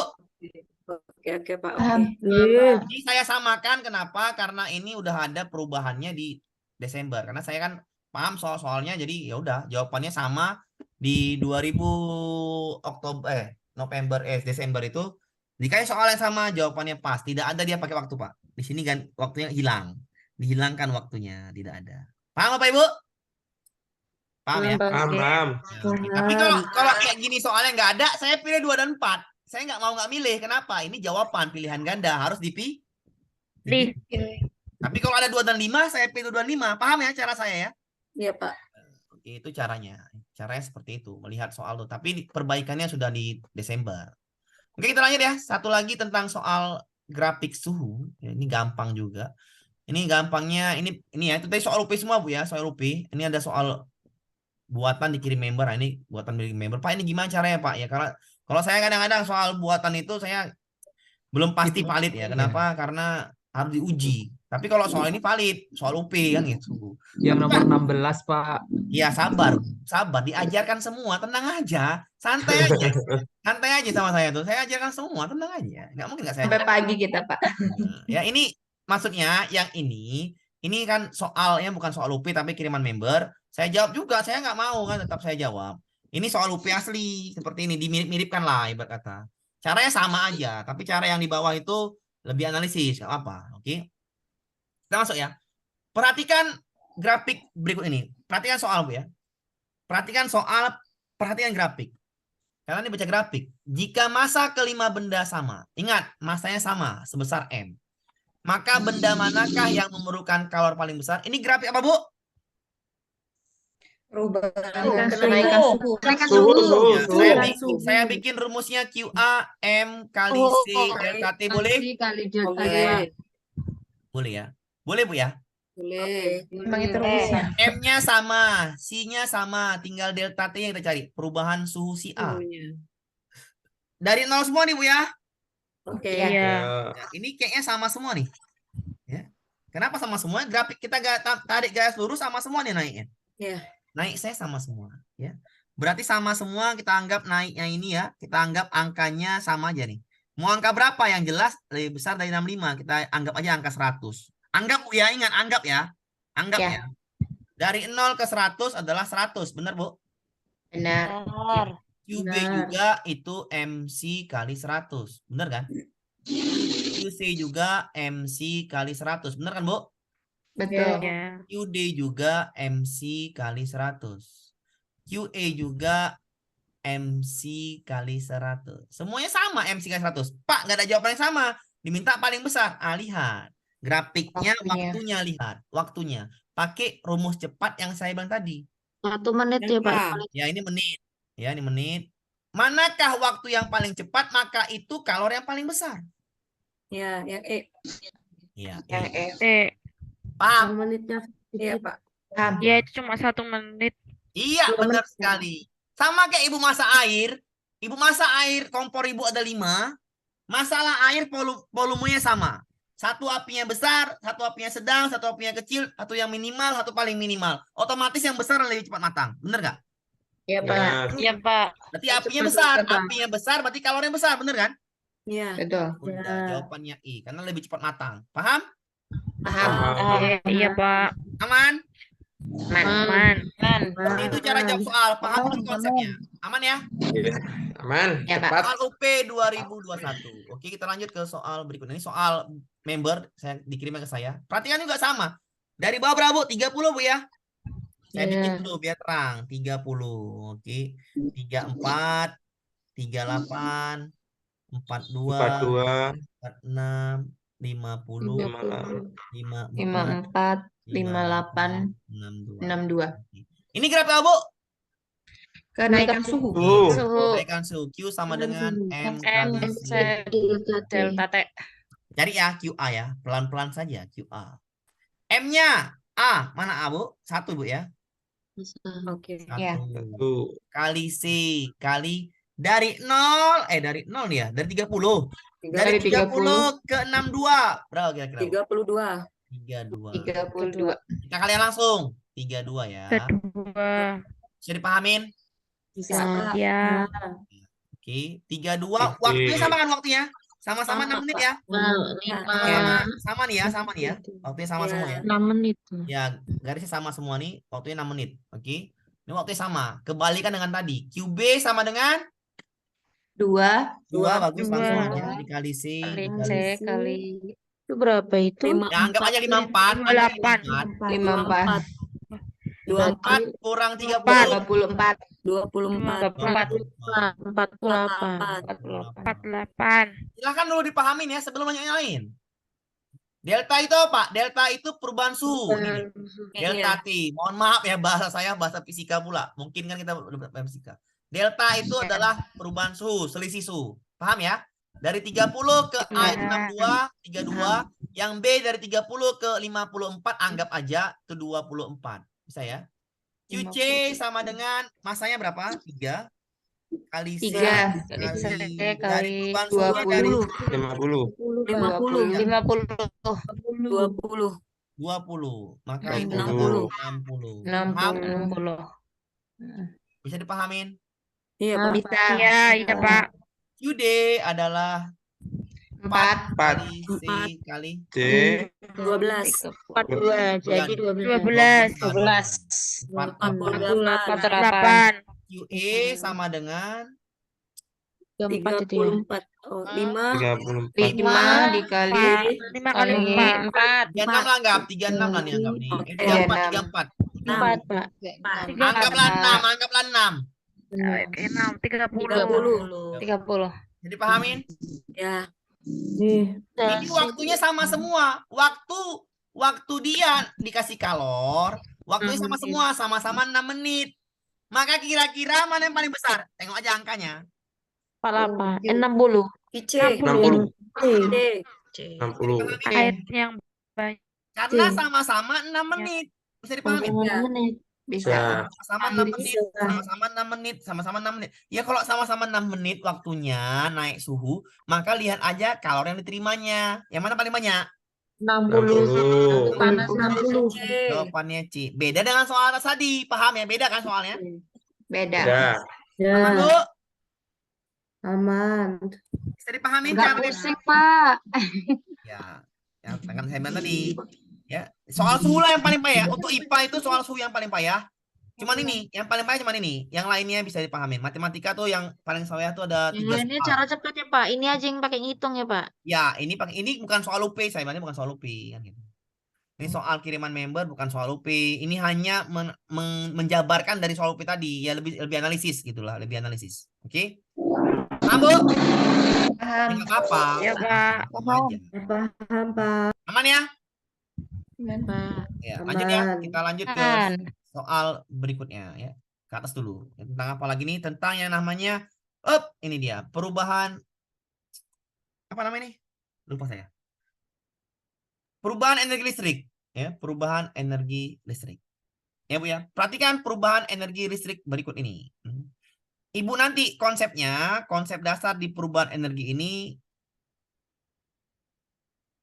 Oke, Pak. Paham. Oke. Jadi saya samakan kenapa? Karena ini udah ada perubahannya di Desember. Karena saya kan paham soal-soalnya, jadi ya udah jawabannya sama di 2000 Desember itu dikasih soal yang sama, jawabannya pas. Tidak ada dia pakai waktu, Pak. Di sini kan waktunya hilang. Dihilangkan waktunya, tidak ada. Paham apa, Ibu? Paham ya? Paham, paham. Ya, oke. Tapi kalau kayak gini soalnya nggak ada, saya pilih 2 dan 4. Saya nggak milih. Kenapa? Ini jawaban pilihan ganda harus dipilih. Tapi kalau ada 2 dan 5, saya pilih 2 dan 5. Paham ya cara saya ya? Iya, Pak. Oke, itu caranya. Caranya seperti itu, melihat soal tuh. Tapi perbaikannya sudah di Desember. Oke, kita lanjut ya. Satu lagi tentang soal grafik suhu. Ya, ini gampang juga. Ini gampangnya ini ya, itu tadi soal UP semua, Bu ya, soal UP. Ini ada soal buatan dikirim member. Nah, ini buatan dikirim member. Pak, ini gimana caranya, Pak? Ya karena kalau saya kadang-kadang soal buatan itu saya belum pasti valid ya. Kenapa? Karena harus diuji. Tapi kalau soal ini valid, soal UP kan gitu. Yang nomor 16, Pak. Ya sabar, sabar. Diajarkan semua, tenang aja, santai aja, santai aja sama saya tuh. Saya ajarkan semua, tenang aja. Nggak mungkin nggak saya Sampai ajarkan. pagi kita, Pak. Nah, ya ini maksudnya yang ini kan soalnya bukan soal UP tapi kiriman member. Saya jawab juga, saya nggak mau kan, tetap saya jawab. Ini soal UP asli seperti ini, dimirip-miripkan lah ibarat kata. Caranya sama aja, tapi cara yang di bawah itu lebih analisis, nggak apa. Oke, kita masuk ya. Perhatikan grafik berikut ini. Perhatikan soal, Bu ya. Perhatikan soal, perhatikan grafik. Karena ini baca grafik. Jika massa kelima benda sama, ingat masanya sama sebesar M. Maka benda manakah yang memerlukan kalori paling besar? Ini grafik apa, Bu? Kenaikan suhu. Suhu. Saya bikin rumusnya QA M kali C delta T, boleh? Kali delta Boleh. Boleh ya. Boleh, Bu ya. Boleh. Emang itu rumusnya. M-nya sama, C-nya sama, tinggal delta T yang kita cari. Perubahan suhu si A. Dari 0 semua nih, Bu ya. Oke. Iya. Ya. Nah, ini kayaknya sama semua nih. Ya. Kenapa sama semua? Grafik kita tarik garis lurus sama semua nih naiknya. Iya. Naik saya sama semua, ya. Berarti sama semua, kita anggap naiknya ini ya, kita anggap angkanya sama aja nih. Mau angka berapa yang jelas lebih besar dari 65, kita anggap aja angka 100. Anggap, Bu ya, ingat anggap ya. Anggap Ya. ya. Dari 0 ke 100 adalah 100, benar, Bu? Benar. QB Benar. juga itu MC kali 100, benar kan? QC juga MC kali 100, benar kan, Bu? Betul. Ya. QD juga MC kali 100. QA juga MC kali 100. Semuanya sama MC kali 100. Pak, nggak ada jawaban yang sama. Diminta paling besar. Ah, lihat. Grafiknya, waktunya lihat. Waktunya. Pakai rumus cepat yang saya bilang tadi. 1 menit ya, Pak. Ya, ini menit. Ya, ini menit. Manakah waktu yang paling cepat, maka itu kalori yang paling besar. Ya, yang E. Ya, Paham? Menitnya. Iya, Pak. Ya, itu cuma 1 menit. Iya, benar sekali. Sama kayak ibu masak air. Ibu masak air, kompor ibu ada 5. Masalah air volumenya sama. Satu apinya besar, satu apinya sedang, satu apinya kecil, satu yang minimal, satu paling minimal. Otomatis yang besar lebih cepat matang. Bener nggak? Iya, Pak. Ya. Iya, Pak. Berarti apinya besar. Apinya besar berarti kalorinya besar. Bener kan? Iya. Betul. Udah, jawabannya I. Karena lebih cepat matang. Paham? Paham. Iya, Pak. Aman? Man. Man. Seperti itu cara jawab soal. Paham itu konsepnya. Aman ya? Iya. Aman. Ya, Pak. Cepat. Soal UP 2021. Oke, kita lanjut ke soal berikutnya. Ini soal member saya dikirimnya ke saya. Perhatikan juga sama. Dari bawah berapa, Bu? 30, Bu ya. Saya Iya. bikin dulu biar terang. 30. Oke. 34, 38, 42, 42, 46, 50, 54, 58, 62. 62. Ini graf apa, Bu? Kenaikan suhu. Suhu. Kenaikan suhu Q sama dengan M M, kali C, C. delta T. Cari ya QA ya. Pelan-pelan saja QA. M-nya A. Mana A, Bu? 1, Bu ya. Oke. 1 Ya. kali C kali dari 0. Dari 0 nih ya. Dari 30. Dari 30 ke 62. Berapa kira-kira, Bu? 32. 32. 32. Kita kalian langsung. 32 ya. Kedua. Bisa dipahamin? Bisa, Ya. Pak. Ya. Oke. 32. Oke. Waktunya sama kan waktunya? Sama-sama 6 menit ya. Sama nih ya. Sama nih ya. Waktunya sama Ya. semua ya. 6 menit. Ya, garisnya sama semua nih. Waktunya 6 menit. Oke. Ini waktunya sama. Kebalikan dengan tadi. QB sama dengan 2 2. Bagus. Dua. Langsung aja. Dikali C. kali C Dikali C. kali Itu berapa itu? Ya, anggap aja 54. 58. 24. 4 kurang 30. 24. 24. 48. 48. Silahkan dulu dipahamin ya sebelum nanya yang lain. Delta itu apa? Delta itu perubahan suhu. Ini nih. Delta T. Mohon maaf ya bahasa saya bahasa fisika pula. Mungkin kan kita udah bahasa fisika. Delta itu adalah perubahan suhu, selisih suhu. Paham ya? Dari 30 ke A itu 62, 32. Yang B dari 30 ke 54 anggap aja itu 24. Bisa ya? QC sama dengan masanya berapa? 3 kali C 3 kali C dari kali perubahan suhunya dari 50. 20. 20. Maka itu 60. 60. 60. Bisa dipahamin? Iya, Pak. Bisa. Iya, iya, Pak. QD adalah 4 kali C kali C. 12. 42. Jadi 12. 48. QE sama dengan 34. Oh, 5. 34. 5 dikali 5 kali 4. 36 lah anggap. 36 lah nih anggap nih. Oke. 34, 34. 4, Pak. Anggaplah 6, anggaplah 6. 6, 30. 30. Jadi pahamin? Ya. Ini waktunya sama semua. Waktu dia dikasih kalor, waktunya sama semua, sama-sama 6 menit. Maka kira-kira mana yang paling besar? Tengok aja angkanya. 60. IC. 60. C. 60. Air yang banyak. Karena sama-sama 6 menit. Bisa dipahami? Bisa. Sama-sama 6 menit, sama-sama 6 menit, sama-sama 6 menit. Ya kalau sama-sama 6 menit waktunya naik suhu, maka lihat aja kalor yang diterimanya. Yang mana paling banyak? 60. Panas 60. C. Jawabannya C. Beda dengan soal atas tadi. Paham ya? Beda kan soalnya? Beda. Ya. Aman, Bu? Aman. Bisa dipahami Enggak caranya? pusing, Pak. Ya. Yang akan saya bilang tadi. Ya, soal suhu lah yang paling payah. Untuk IPA itu soal suhu yang paling payah. Cuman ini, yang paling payah cuman ini. Yang lainnya bisa dipahami. Matematika tuh yang paling payah tuh ada 3 Ini soal. cara cepat ya, Pak. Ini aja yang pakai ngitung ya, Pak. Ya, ini bukan soal UP, saya bilangnya bukan soal UP kan gitu. Ini soal kiriman member bukan soal UP. Ini hanya menjabarkan dari soal UP tadi, ya lebih analisis gitulah, lebih analisis. Oke? Paham, Bu? Paham. Enggak apa-apa. Ya, Pak. Paham aja. Paham, Pak. Aman ya? Pak. Ya, lanjut ya. Aman. Kita lanjut ke Aman. soal berikutnya ya. Ke atas dulu. Tentang apa lagi nih? Tentang yang namanya ini dia, perubahan apa namanya nih? Lupa saya. Perubahan energi listrik, ya, perubahan energi listrik. Ya, Bu ya. Perhatikan perubahan energi listrik berikut ini. Ibu nanti konsep dasar di perubahan energi ini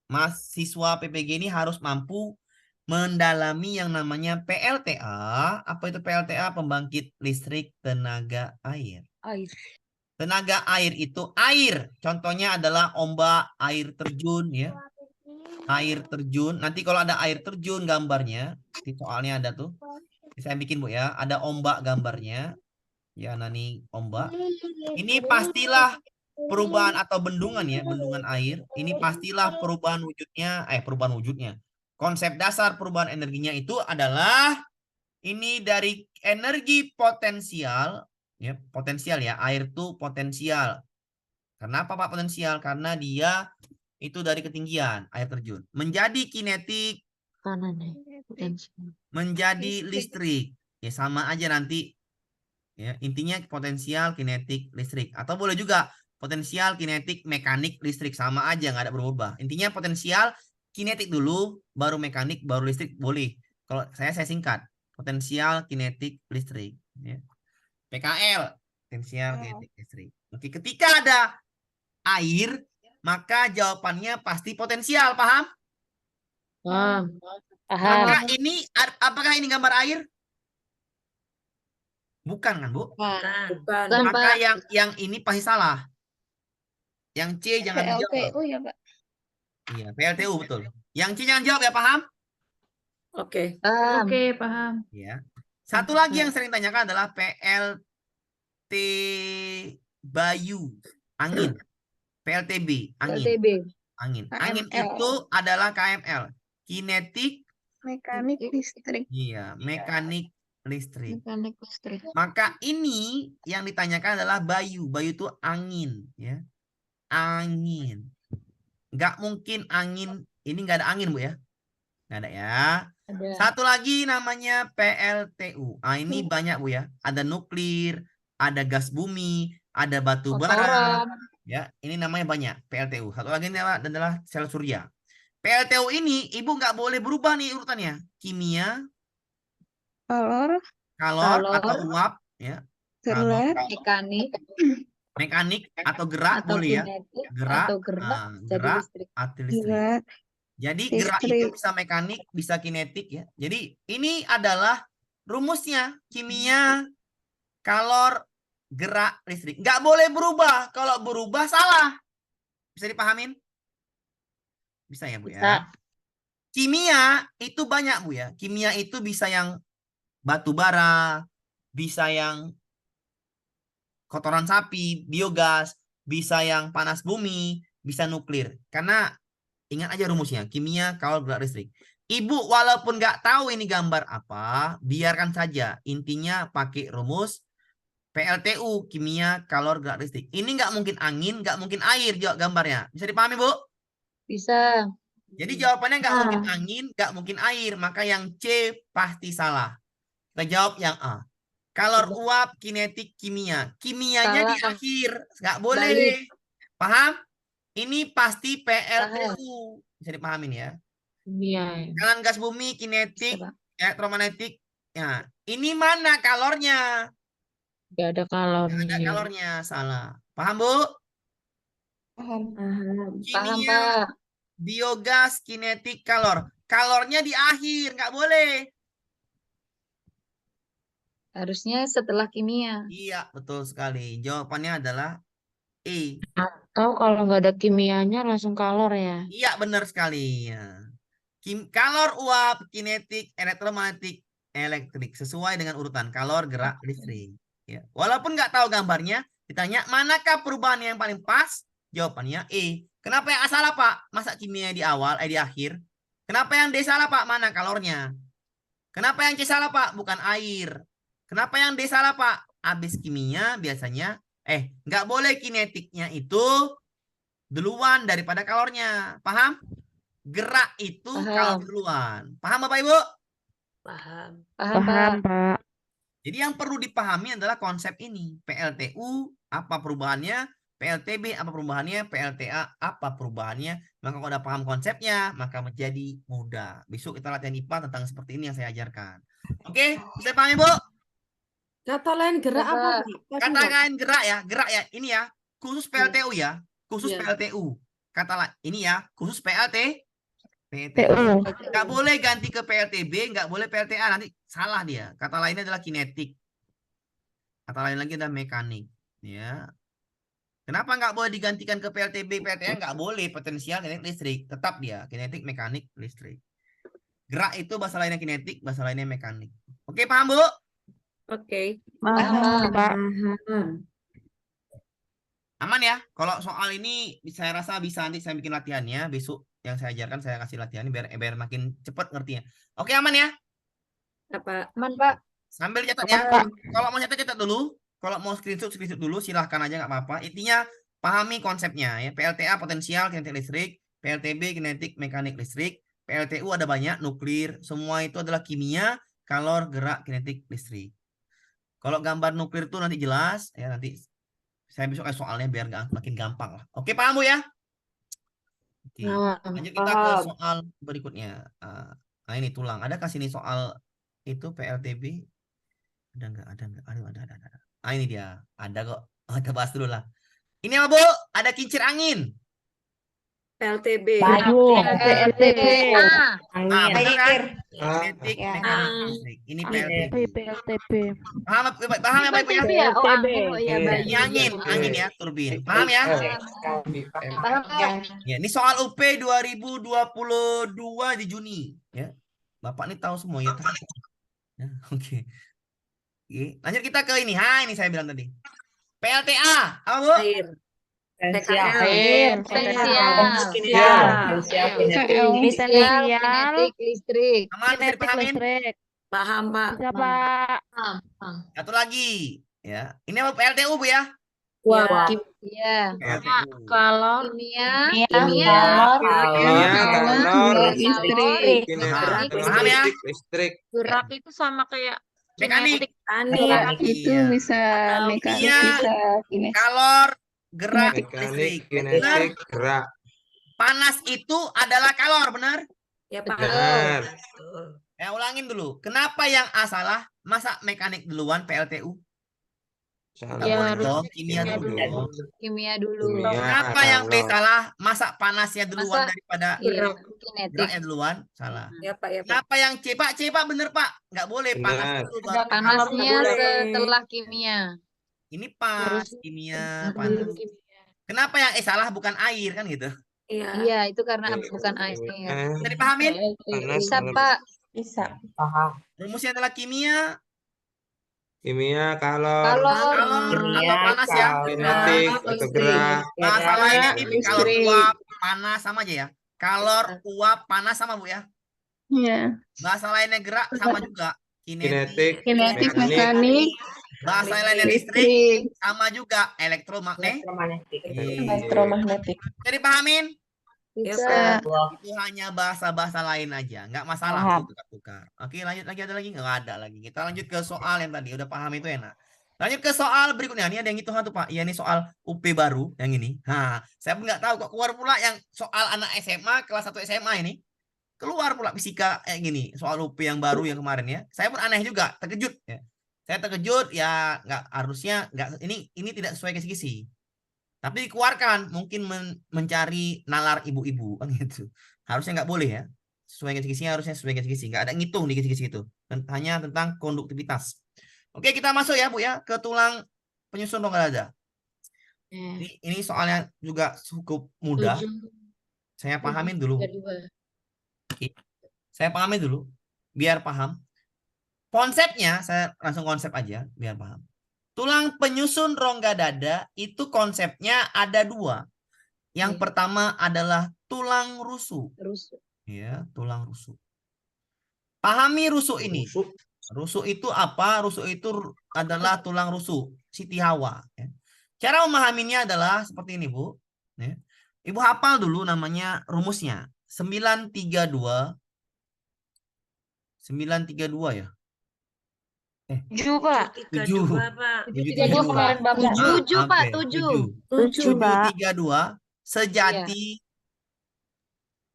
mahasiswa PPG ini harus mampu mendalami yang namanya PLTA. Apa itu PLTA? Pembangkit listrik tenaga air. Tenaga air itu air. Contohnya adalah ombak, air terjun ya. Air terjun. Nanti kalau ada air terjun gambarnya, di soalnya ada tuh. Saya bikin, Bu ya. Ada ombak gambarnya. Ya, Nani ombak. Ini pastilah perubahan atau bendungan ya, bendungan air. Ini pastilah perubahan wujudnya. Konsep dasar perubahan energinya itu adalah ini dari energi potensial ya, potensial ya. Air itu potensial. Kenapa Pak potensial? Karena dia itu dari ketinggian air terjun. Menjadi kinetik, menjadi listrik. Ya sama aja nanti. Ya, intinya potensial, kinetik, listrik. Atau boleh juga potensial, kinetik, mekanik, listrik. Sama aja, nggak ada berubah. Intinya potensial, kinetik dulu, baru mekanik, baru listrik. Boleh. Kalau saya singkat. Potensial, kinetik, listrik. Ya. PKL. Potensial, kinetik, listrik. Oke, ketika ada air, maka jawabannya pasti potensial. Paham? Paham. Maka ini, apakah ini gambar air? Bukan kan, Bu? Bukan. Maka yang ini pasti salah. Yang C jangan dijawab. PLTU ya, Pak. Iya, PLTU betul. Yang C jangan jawab ya, paham? Oke. Oke, paham. Ya. Satu lagi yang sering tanyakan adalah PLT Bayu, angin. PLTB, angin. LTB. Angin. Angin KML. itu adalah KML. Kinetik, Mekanik listrik. iya, mekanik listrik. Mekanik listrik. Maka ini yang ditanyakan adalah Bayu. Bayu itu angin, ya. Angin. Nggak mungkin angin, ini nggak ada angin, Bu ya. Nggak ada ya. Ada. Satu lagi namanya PLTU. Ah, ini banyak, Bu ya. Ada nuklir, ada gas bumi, ada batu bara. Kotoran. Ya, ini namanya banyak PLTU. Satu lagi adalah sel surya. PLTU ini Ibu nggak boleh berubah nih urutannya. Kimia, Kalor, kalor Kalor. atau uap, ya. serular, Mekanik Mekanik atau gerak atau boleh ya. kinetik Gerak, atau gerak ah, jadi gerak listrik. atau listrik. gerak, Jadi gerak itu listrik. bisa mekanik, bisa kinetik ya. Jadi ini adalah rumusnya kimia, kalor, gerak, listrik. Nggak boleh berubah. Kalau berubah salah. Bisa dipahamin? Bisa ya, Bu ya? Bisa. Kimia itu banyak, Bu ya. Kimia itu bisa yang batu bara, bisa yang kotoran sapi, biogas, bisa yang panas bumi, bisa nuklir. Karena ingat aja rumusnya, kimia, kalor, gerak, listrik. Ibu walaupun nggak tahu ini gambar apa, biarkan saja. Intinya pakai rumus PLTU, kimia, kalor, gerak, listrik. Ini nggak mungkin angin, nggak mungkin air jawab gambarnya. Bisa dipahami, Bu? Bisa. Jadi jawabannya nggak mungkin angin, nggak mungkin air. Maka yang C pasti salah. Kita jawab yang A. Kalor, uap, kinetik, kimia. Kimianya di Salah. akhir. Nggak boleh. Balik. Paham? Ini pasti PLTU. Bisa dipahamin ya. Iya. Tekanan gas bumi, kinetik, Bisa, Pak. elektromagnetik. Ya. Ini mana kalornya? Gak ada Nggak ada kalornya. kalornya. Salah. Paham, Bu? paham. Paham, Kimia, Pak. biogas, kinetik, kalor. Kalornya di akhir. Nggak boleh. Harusnya setelah kimia. Iya, betul sekali. Jawabannya adalah E. Atau kalau nggak ada kimianya langsung kalor ya. Iya, benar sekali. Ya. Kalor, uap, kinetik, elektromagnetik, elektrik. Sesuai dengan urutan kalor, gerak, listrik. Ya. Walaupun nggak tahu gambarnya, ditanya manakah perubahan yang paling pas? Jawabannya E. Kenapa yang A salah, Pak? Masa kimia di awal, di akhir? Kenapa yang D salah, Pak? Mana kalornya? Kenapa yang C salah, Pak? Bukan air. Kenapa yang D salah, Pak? Habis kimia biasanya, nggak boleh kinetiknya itu duluan daripada kalornya. Paham? Gerak itu Paham. kalor duluan. Paham, Bapak Ibu? Paham. Paham, Paham, Pak. Pak. Jadi yang perlu dipahami adalah konsep ini. PLTU, apa perubahannya? PLTB, apa perubahannya? PLTA, apa perubahannya? Maka kalau udah paham konsepnya, maka menjadi mudah. Besok kita latihan IPA tentang seperti ini yang saya ajarkan. Oke, bisa pahami, Bu? Kata lain gerak apa, Bapak. Bu? Katakan gerak ya, ini ya, khusus PLTU ya, khusus Iya. PLTU. Ini ya, khusus PLTU. PU. Nggak boleh ganti ke PLTB, nggak boleh PLTA, nanti salah dia. Kata lainnya adalah kinetik. Kata lain lagi adalah mekanik. Ya. Kenapa nggak boleh digantikan ke PLTB, PLTA? Nggak boleh, potensial, kinetik, listrik. Tetap dia, kinetik, mekanik, listrik. Gerak itu bahasa lainnya kinetik, bahasa lainnya mekanik. Oke, paham, Bu? Oke. Paham. Paham. Aman ya? Kalau soal ini saya rasa bisa nanti saya bikin latihannya besok yang saya ajarkan saya kasih latihannya biar makin cepat ngertinya. Oke, aman ya? Apa? Aman, Pak. Sambil catat ya. Kalau mau catat dulu. Kalau mau screenshot dulu silahkan aja nggak apa-apa. Intinya pahami konsepnya ya. PLTA potensial kinetik listrik, PLTB kinetik mekanik listrik, PLTU ada banyak nuklir. Semua itu adalah kimia, kalor, gerak, kinetik listrik. Kalau gambar nuklir itu nanti jelas ya, nanti saya besok kasih soalnya biar makin gampang lah. Oke, paham Bu ya? Oke. Lanjut kita ke soal berikutnya. Nah ini tulang. Ada kasih nih soal itu PLTB. Ada nggak? Aduh, ada. Ah ini dia. Ada kok. Kita bahas dulu lah. Ini apa Bu? Ada kincir angin. PLTB. PLTB. Nah, benar kan? Air. Kinetik Ya. mekanik listrik. Ini PLTB. PLTB. Paham ya Bapak ya? PLTB ya? Oh, angin. Oh, iya, Iya. baik. Ini angin ya, turbin. Paham ya? Paham, Pak. Ya, ini soal UP 2022 di Juni ya. Bapak ini tahu semua ya. Ya, oke. Oke, lanjut kita ke ini. Ini saya bilang tadi. PLTA, apa Bu? Air. Potensial. Potensial. Kinetik listrik. Aman, bisa dipahamin? Paham, Pak. Satu lagi, ya. Ini apa PLTU Bu ya? Wah. Iya. PLTU. Kalau Kimia. Kalor, listrik. Paham ya? listrik. gerak itu sama kayak Mekanik. Tani. Itu Iya. bisa mekanik, Iya. bisa kinesis. Kalor, gerak, Mekanik, listrik. kinetik, gerak. Panas itu adalah kalor, benar? Ya, Pak. Benar. Ya, ulangin dulu. Kenapa yang A salah? Masa mekanik duluan PLTU? Salah. Nggak Ya, boleh harus dong, kimia dulu. Kimia dulu. Kimia. Kenapa yang B kalor. salah? Masa panasnya duluan Masa- daripada Iya. Kinetik. geraknya duluan? Salah. Ya, Pak. Ya, Pak. Kenapa yang C? Pak, C Pak bener Pak. Nggak boleh panas Benar. dulu baru Panasnya boleh. setelah kimia. ini pas Harus kimia sebelum panas. kimia. Kenapa yang E salah bukan air kan gitu? Iya. Iya, itu karena bukan air. Bisa dipahamin? Panas, Bisa, kalor. Pak. Bisa. Rumusnya adalah kimia, Kimia, kalor, Kalor. atau panas ya. kinetik, atau gerak. Bahasa lainnya ini kalor listrik. uap, panas sama aja ya. Kalor, uap, panas sama Bu ya. Iya. Bahasa lainnya gerak sama juga. Kinetik, Kinetik, mekanik, mekanik, Bahasa lainnya listrik listrik, sama juga elektromagnetik. elektromagnetik. Jadi pahamin? Bisa. Itu hanya bahasa-bahasa lain aja, nggak masalah Paham. tuh tukar-tukar. Oke, lanjut lagi, ada lagi nggak ada lagi. Kita lanjut ke soal yang tadi udah paham itu enak. Lanjut ke soal berikutnya. Ini ada yang hitung tuh Pak. Ya ini soal UP baru yang ini. Saya pun nggak tahu kok keluar pula yang soal anak SMA kelas 1 SMA ini. Keluar pula fisika kayak gini, soal UP yang baru yang kemarin ya. Saya pun aneh juga, terkejut ya. Saya terkejut ya, nggak harusnya nggak ini tidak sesuai kisi-kisi. Tapi dikeluarkan mungkin mencari nalar ibu-ibu kan gitu. Harusnya nggak boleh ya. Sesuai kisi-kisinya harusnya sesuai kisi-kisi. Nggak ada ngitung di kisi-kisi itu. Hanya tentang konduktivitas. Oke, kita masuk ya Bu ya ke tulang penyusun rongga dada. Ini soalnya juga cukup mudah. Saya pahamin dulu. Saya pahamin dulu biar paham. Konsepnya saya langsung konsep aja biar paham. Tulang penyusun rongga dada itu konsepnya ada dua. Yang pertama adalah tulang rusuk. Ya, tulang rusuk. Pahami rusuk ini. Rusuk itu apa? Rusuk itu adalah tulang rusuk, Siti Hawa. Ya. Cara memahaminya adalah seperti ini, Bu. Ya. Ibu hafal dulu namanya rumusnya. 932. 932 ya? 7, Pak. 7. 732 kemarin Bapak. 7, Pak, 7. 732 sejati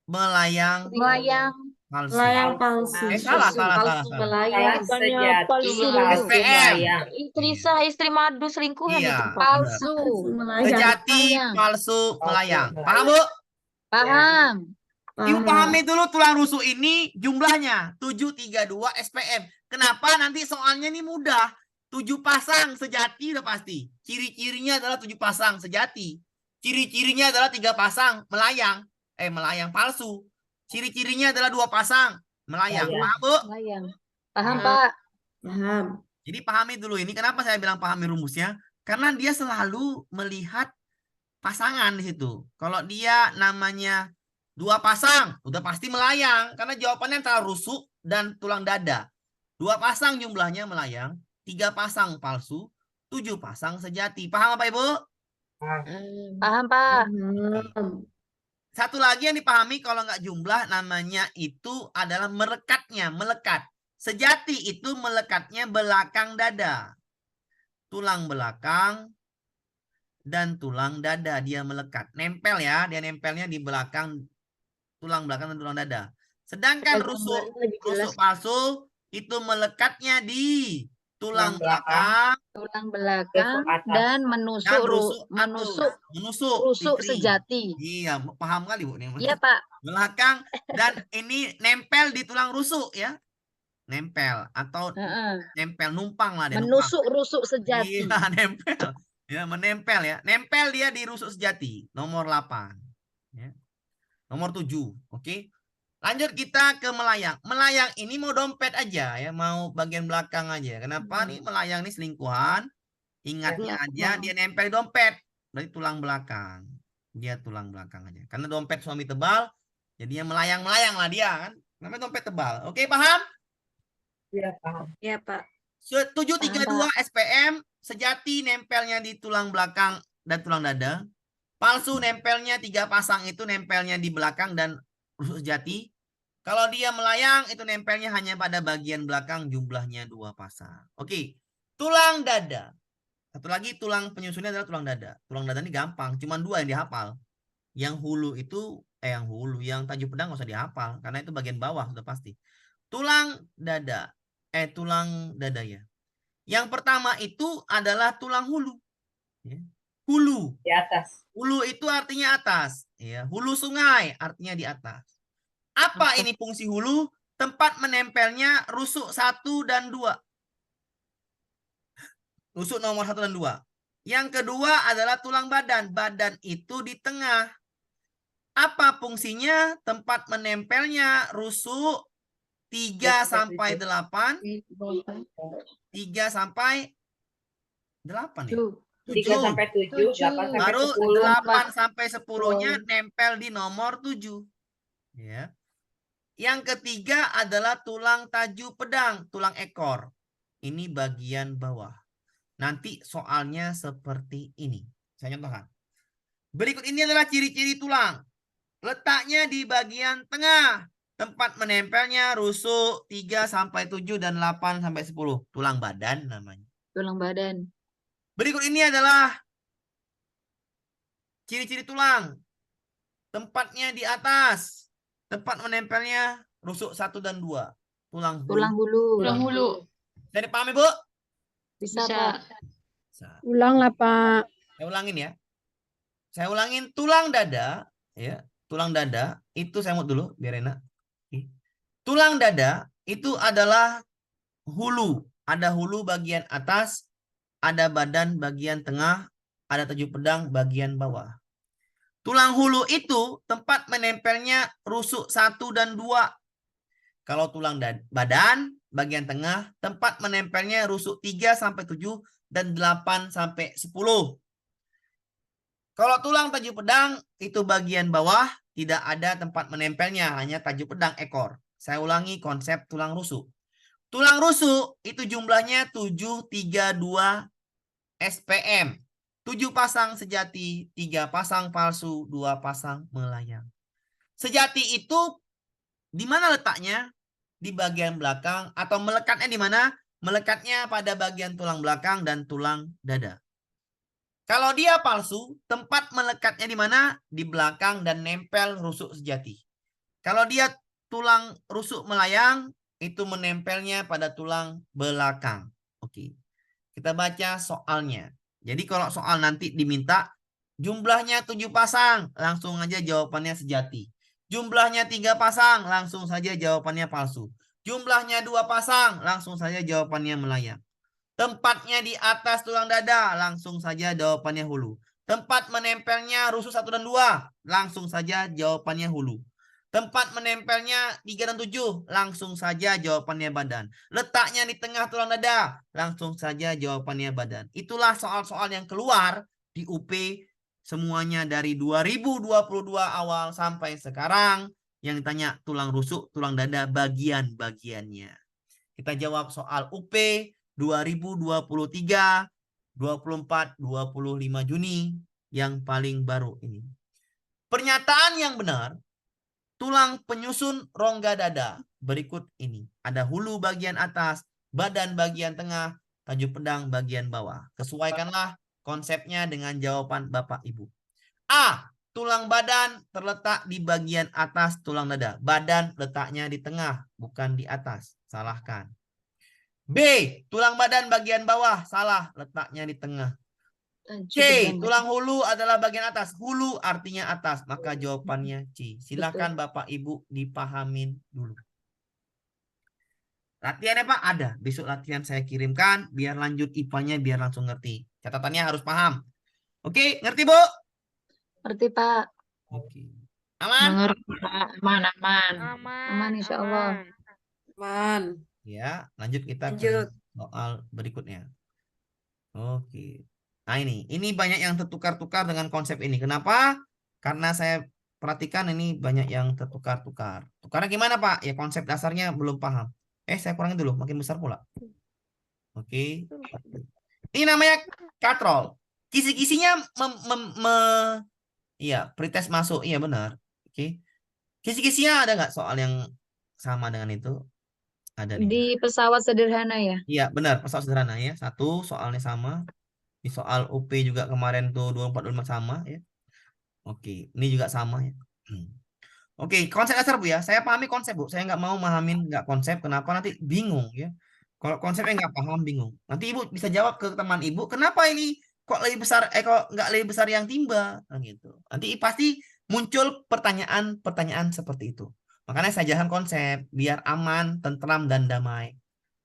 melayang palsu. palsu. Salah. Melayang palsu. SPM. Istri madu selingkuhan Iya, itu, Pak. Palsu. Sejati Melayang. palsu melayang. Paham, Bu? Paham. Ibu pahami dulu tulang rusuk ini jumlahnya 732 SPM. Kenapa nanti soalnya ini mudah. 7 pasang sejati udah pasti. Ciri-cirinya adalah 7 pasang sejati. Ciri-cirinya adalah 3 pasang melayang. Melayang palsu. Ciri-cirinya adalah 2 pasang melayang. Paham, Bu? Melayang. Paham, Pak. Paham. Jadi pahami dulu ini. Kenapa saya bilang pahami rumusnya? Karena dia selalu melihat pasangan di situ. Kalau dia namanya 2 pasang, udah pasti melayang. Karena jawabannya antara rusuk dan tulang dada. 2 pasang jumlahnya melayang, 3 pasang palsu, 7 pasang sejati. Paham apa Ibu? Paham, Pak? Satu lagi yang dipahami kalau nggak jumlah namanya itu adalah melekatnya, melekat. Sejati itu melekatnya belakang dada. Tulang belakang dan tulang dada dia melekat. Nempel ya, dia nempelnya di belakang tulang belakang dan tulang dada. Sedangkan rusuk palsu itu melekatnya di tulang belakang Tulang belakang dan menusuk dan menusuk rusuk fitri. sejati. Iya, paham kali Bu nih. Iya, Pak. Belakang dan ini nempel di tulang rusuk ya. Nempel atau nempel numpang lah dia. Menusuk rusuk sejati. Iya, nempel. Ya, menempel ya. Nempel dia di rusuk sejati. Nomor 8. Ya. Nomor 7. Oke. Lanjut kita ke melayang. Melayang ini mau dompet aja ya. Mau bagian belakang aja. Kenapa nih melayang nih selingkuhan? Ingatnya aja dia nempel di dompet. Berarti tulang belakang. Dia tulang belakang aja. Karena dompet suami tebal. Jadinya melayang-melayang lah dia kan. Namanya dompet tebal. Oke, paham? Iya, Pak. 732 SPM. Sejati nempelnya di tulang belakang dan tulang dada. Palsu nempelnya 3 pasang itu nempelnya di belakang dan rusuk sejati. Kalau dia melayang itu nempelnya hanya pada bagian belakang jumlahnya 2 pasang. Oke. Tulang dada. Satu lagi tulang penyusunnya adalah tulang dada. Tulang dada ini gampang, cuma 2 yang dihafal. Yang hulu itu yang tajuk pedang nggak usah dihafal karena itu bagian bawah sudah pasti. Tulang dada. Tulang dada ya. Yang pertama itu adalah tulang hulu. Ya. Hulu. Di atas. Hulu itu artinya atas. Ya. Hulu sungai artinya di atas. Apa ini fungsi hulu? Tempat menempelnya rusuk 1 dan 2. Rusuk nomor 1 dan 2. Yang kedua adalah tulang badan. Badan itu di tengah. Apa fungsinya? Tempat menempelnya rusuk 3 sampai 8. 3 sampai 8 ya? 3 sampai 7, 8 sampai Baru 10. 8 sampai 10-nya nempel di nomor 7. Ya. Yang ketiga adalah tulang taju pedang, tulang ekor. Ini bagian bawah. Nanti soalnya seperti ini. Saya contohkan. Berikut ini adalah ciri-ciri tulang. Letaknya di bagian tengah. Tempat menempelnya rusuk 3 sampai 7 dan 8 sampai 10. Tulang badan namanya. Tulang badan. Berikut ini adalah ciri-ciri tulang. Tempatnya di atas. Tempat menempelnya rusuk 1 dan 2. Tulang hulu. Tulang hulu. Jadi paham Bu? Bisa, Pak. Ulang lah, Pak. Saya ulangin ya. Saya ulangin tulang dada. Ya. Tulang dada. Itu saya mau dulu biar enak. Oke. Tulang dada itu adalah hulu. Ada hulu bagian atas. Ada badan bagian tengah. Ada tajuk pedang bagian bawah. Tulang hulu itu tempat menempelnya rusuk 1 dan 2. Kalau tulang badan bagian tengah tempat menempelnya rusuk 3 sampai 7 dan 8 sampai 10. Kalau tulang tajuk pedang itu bagian bawah tidak ada tempat menempelnya, hanya tajuk pedang ekor. Saya ulangi konsep tulang rusuk. Tulang rusuk itu jumlahnya 732 SPM. 7 pasang sejati, 3 pasang palsu, 2 pasang melayang. Sejati itu di mana letaknya? Di bagian belakang atau melekatnya di mana? Melekatnya pada bagian tulang belakang dan tulang dada. Kalau dia palsu, tempat melekatnya di mana? Di belakang dan nempel rusuk sejati. Kalau dia tulang rusuk melayang, itu menempelnya pada tulang belakang. Oke. Kita baca soalnya. Jadi kalau soal nanti diminta jumlahnya 7 pasang, langsung aja jawabannya sejati. Jumlahnya 3 pasang, langsung saja jawabannya palsu. Jumlahnya 2 pasang, langsung saja jawabannya melayang. Tempatnya di atas tulang dada, langsung saja jawabannya hulu. Tempat menempelnya rusuk 1 dan 2, langsung saja jawabannya hulu. Tempat menempelnya 3 dan 7, langsung saja jawabannya badan. Letaknya di tengah tulang dada, langsung saja jawabannya badan. Itulah soal-soal yang keluar di UP semuanya dari 2022 awal sampai sekarang. Yang ditanya tulang rusuk, tulang dada, bagian-bagiannya. Kita jawab soal UP 2023, 24, 25 Juni yang paling baru ini. Pernyataan yang benar, tulang penyusun rongga dada berikut ini. Ada hulu bagian atas, badan bagian tengah, tajuk pedang bagian bawah. Sesuaikanlah konsepnya dengan jawaban Bapak Ibu. A. Tulang badan terletak di bagian atas tulang dada. Badan letaknya di tengah, bukan di atas. Salahkan. B. Tulang badan bagian bawah. Salah, letaknya di tengah. C. Tulang hulu adalah bagian atas. Hulu artinya atas. Maka jawabannya C. Silakan Bapak Ibu dipahamin dulu. Latihannya Pak ada. Besok latihan saya kirimkan. Biar lanjut IPA-nya biar langsung ngerti. Catatannya harus paham. Oke, ngerti Bu? Ngerti Pak. Oke. Aman? Mengerti, Pak. Aman, aman. Aman insya Allah. Man. Ya, lanjut kita Lanjut. ke soal berikutnya. Oke. Nah ini banyak yang tertukar-tukar dengan konsep ini. Kenapa? Karena saya perhatikan ini banyak yang tertukar-tukar. Tukarnya gimana Pak? Ya konsep dasarnya belum paham. Saya kurangin dulu, makin besar pula. Oke. Ini namanya katrol. Kisi-kisinya iya, pretest masuk. Iya benar. Oke. Kisi-kisinya ada nggak soal yang sama dengan itu? Ada nih. Di pesawat sederhana ya. Iya benar, pesawat sederhana ya. Satu soalnya sama. Di soal UP juga kemarin tuh 2425 sama ya. Oke, ini juga sama ya. Oke, konsep dasar Bu ya. Saya pahami konsep Bu. Saya nggak mau mahamin nggak konsep. Kenapa nanti bingung ya. Kalau konsepnya nggak paham bingung. Nanti Ibu bisa jawab ke teman Ibu. Kenapa ini kok lebih besar? Kok nggak lebih besar yang timba? Gitu. Nanti pasti muncul pertanyaan-pertanyaan seperti itu. Makanya saya jelaskan konsep biar aman, tentram dan damai.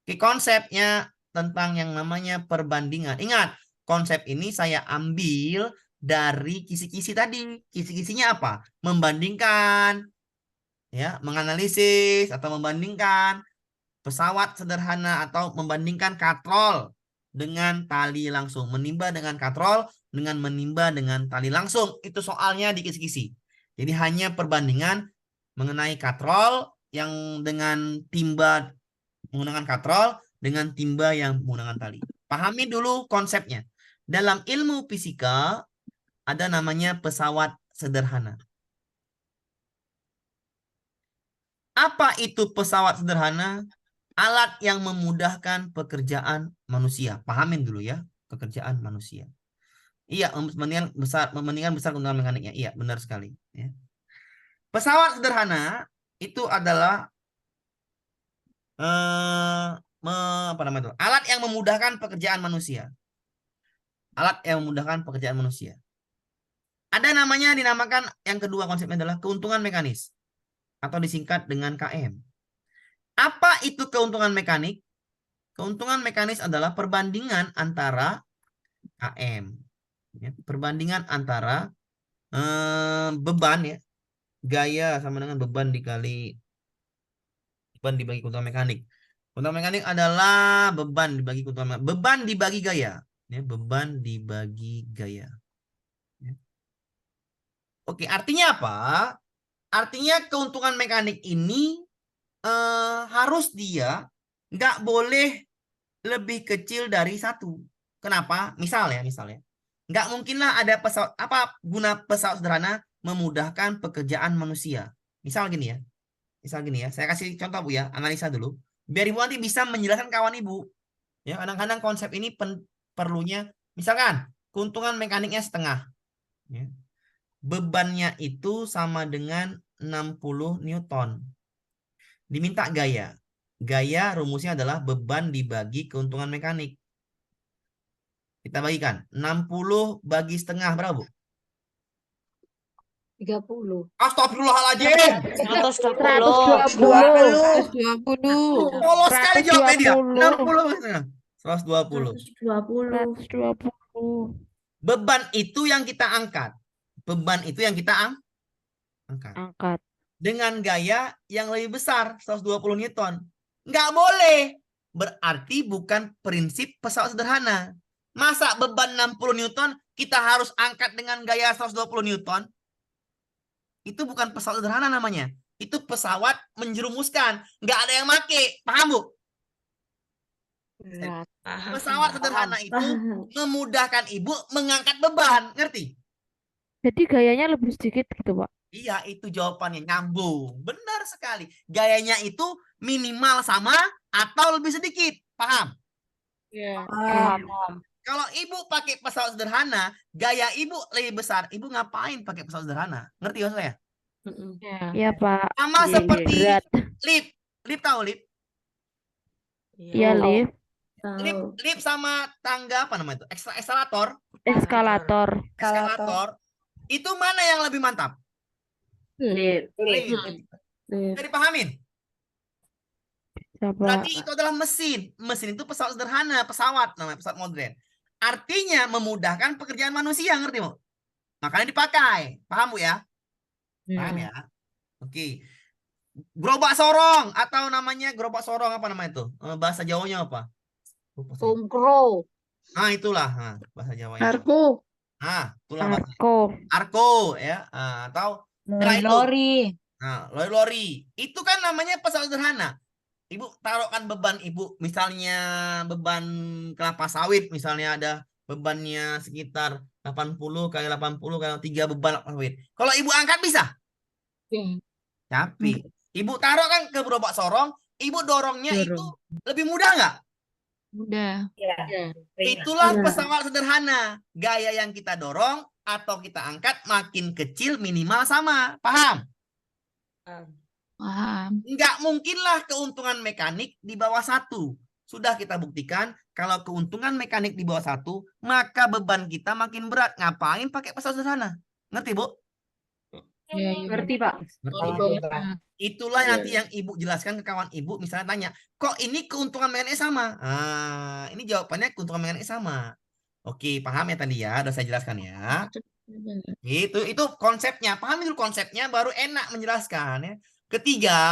Oke, konsepnya tentang yang namanya perbandingan. Ingat. Konsep ini saya ambil dari kisi-kisi tadi. Kisi-kisinya apa? Membandingkan, ya, menganalisis atau membandingkan pesawat sederhana atau membandingkan katrol dengan tali langsung. Menimba dengan katrol dengan menimba dengan tali langsung. Itu soalnya di kisi-kisi. Jadi hanya perbandingan mengenai katrol yang dengan timba menggunakan katrol dengan timba yang menggunakan tali. Pahami dulu konsepnya. Dalam ilmu fisika ada namanya pesawat sederhana. Apa itu pesawat sederhana? Alat yang memudahkan pekerjaan manusia. Pahamin dulu ya, pekerjaan manusia. Iya, membandingkan besar keuntungan mekaniknya. Iya, benar sekali. Ya. Pesawat sederhana itu adalah alat yang memudahkan pekerjaan manusia. Alat yang memudahkan pekerjaan manusia. Ada namanya dinamakan yang kedua konsepnya adalah keuntungan mekanis atau disingkat dengan KM. Apa itu keuntungan mekanik? Keuntungan mekanis adalah perbandingan antara KM. Ya, perbandingan antara beban ya. Gaya sama dengan beban dibagi keuntungan mekanik. Keuntungan mekanik adalah beban dibagi keuntungan mekanik. Beban dibagi gaya. Ya, beban dibagi gaya. Ya. Oke, artinya apa? Artinya keuntungan mekanik ini harus dia nggak boleh lebih kecil dari 1. Kenapa? Misalnya, nggak mungkinlah ada pesawat, apa guna pesawat sederhana memudahkan pekerjaan manusia. Misal gini ya, saya kasih contoh Bu ya, analisa dulu. Biar Ibu nanti bisa menjelaskan kawan Ibu. Ya, kadang-kadang konsep ini perlunya, misalkan keuntungan mekaniknya setengah. Ya. Bebannya itu sama dengan 60 Newton. Diminta gaya. Gaya rumusnya adalah beban dibagi keuntungan mekanik. Kita bagikan. 60 bagi setengah berapa, Bu? 30. Astagfirullahaladzim. 120. Polos sekali jawabnya dia. 60 bagi setengah. 120. 120. Beban itu yang kita angkat. Beban itu yang kita angkat. Angkat. dengan gaya yang lebih besar 120 Newton. Nggak boleh. Berarti bukan prinsip pesawat sederhana. Masa beban 60 Newton kita harus angkat dengan gaya 120 Newton? Itu bukan pesawat sederhana namanya. Itu pesawat menjerumuskan. Nggak ada yang make. Paham, Bu? Berat. Pesawat sederhana itu memudahkan ibu mengangkat beban. Ngerti? Jadi gayanya lebih sedikit gitu, Pak. Iya, itu jawabannya. Nyambung. Benar sekali. Gayanya itu minimal sama atau lebih sedikit. Paham? Iya. Kalau ibu pakai pesawat sederhana, gaya ibu lebih besar. Ibu ngapain pakai pesawat sederhana? Ngerti maksud saya? Iya, Pak. Sama Iya, seperti berat. lift. Lift tahu lift? Iya, lift. Lift sama tangga apa namanya itu? Eskalator. Eskalator. Eskalator. Itu mana yang lebih mantap? Lift. Lift. Bisa dipahamin? Siapa? Berarti itu adalah mesin. Mesin itu pesawat sederhana, pesawat namanya, pesawat modern. Artinya memudahkan pekerjaan manusia, ngerti, Bu? Makanya dipakai. Paham, Bu ya? Paham ya? Oke. Gerobak sorong atau namanya gerobak sorong apa namanya itu? Bahasa Jawanya apa? Lupa saya. Songkro. Nah, itulah bahasa Jawanya. Arko. Nah, itulah bahasa. Arko. Arko ya, atau Lori. nah, lori. Itu kan namanya pesawat sederhana. Ibu taruhkan beban ibu, misalnya beban kelapa sawit, misalnya ada bebannya sekitar 80 kali 80 kali 3 beban kelapa sawit. Kalau ibu angkat bisa? Tapi ibu taruhkan ke gerobak sorong, ibu dorongnya itu lebih mudah nggak? Udah. Iya. Itulah pesawat sederhana. Gaya yang kita dorong atau kita angkat makin kecil minimal sama. Paham? Paham. Nggak mungkinlah keuntungan mekanik di bawah 1. Sudah kita buktikan, kalau keuntungan mekanik di bawah 1, maka beban kita makin berat. Ngapain pakai pesawat sederhana? Ngerti, Bu? Ngerti, Pak. Ngerti. Itulah nanti yang ibu jelaskan ke kawan ibu, misalnya tanya, kok ini keuntungan mekanik sama? Ini jawabannya keuntungan mekanik sama. Oke, paham ya tadi ya? Udah saya jelaskan ya. Itu konsepnya. Paham dulu konsepnya, baru enak menjelaskan ya. Ketiga,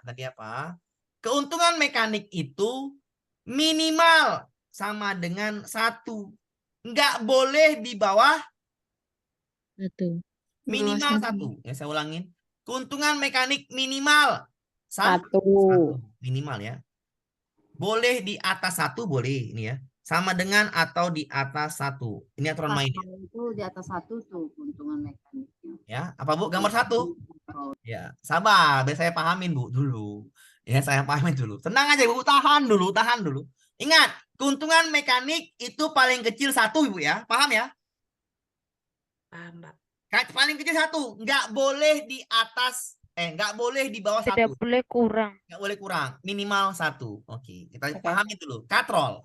tadi apa? Keuntungan mekanik itu minimal sama dengan 1. Nggak boleh di bawah minimal 1. Ya, saya ulangin. Keuntungan mekanik minimal 1. Minimal ya. Boleh di atas 1, boleh ini ya. Sama dengan atau di atas 1. Ini aturan main. Itu di atas 1 tuh keuntungan mekaniknya. Ya, apa Bu? Gambar 1. Ya, sabar. Biar saya pahamin Bu dulu. Ya, saya pahamin dulu. Tenang aja Bu, tahan dulu. Ingat, keuntungan mekanik itu paling kecil 1 Ibu ya. Paham ya? Paham, Pak. Paling kecil 1. Nggak boleh di atas, nggak boleh di bawah 1. Tidak boleh kurang. Nggak boleh kurang. Minimal 1. Oke, kita pahami dulu. Katrol.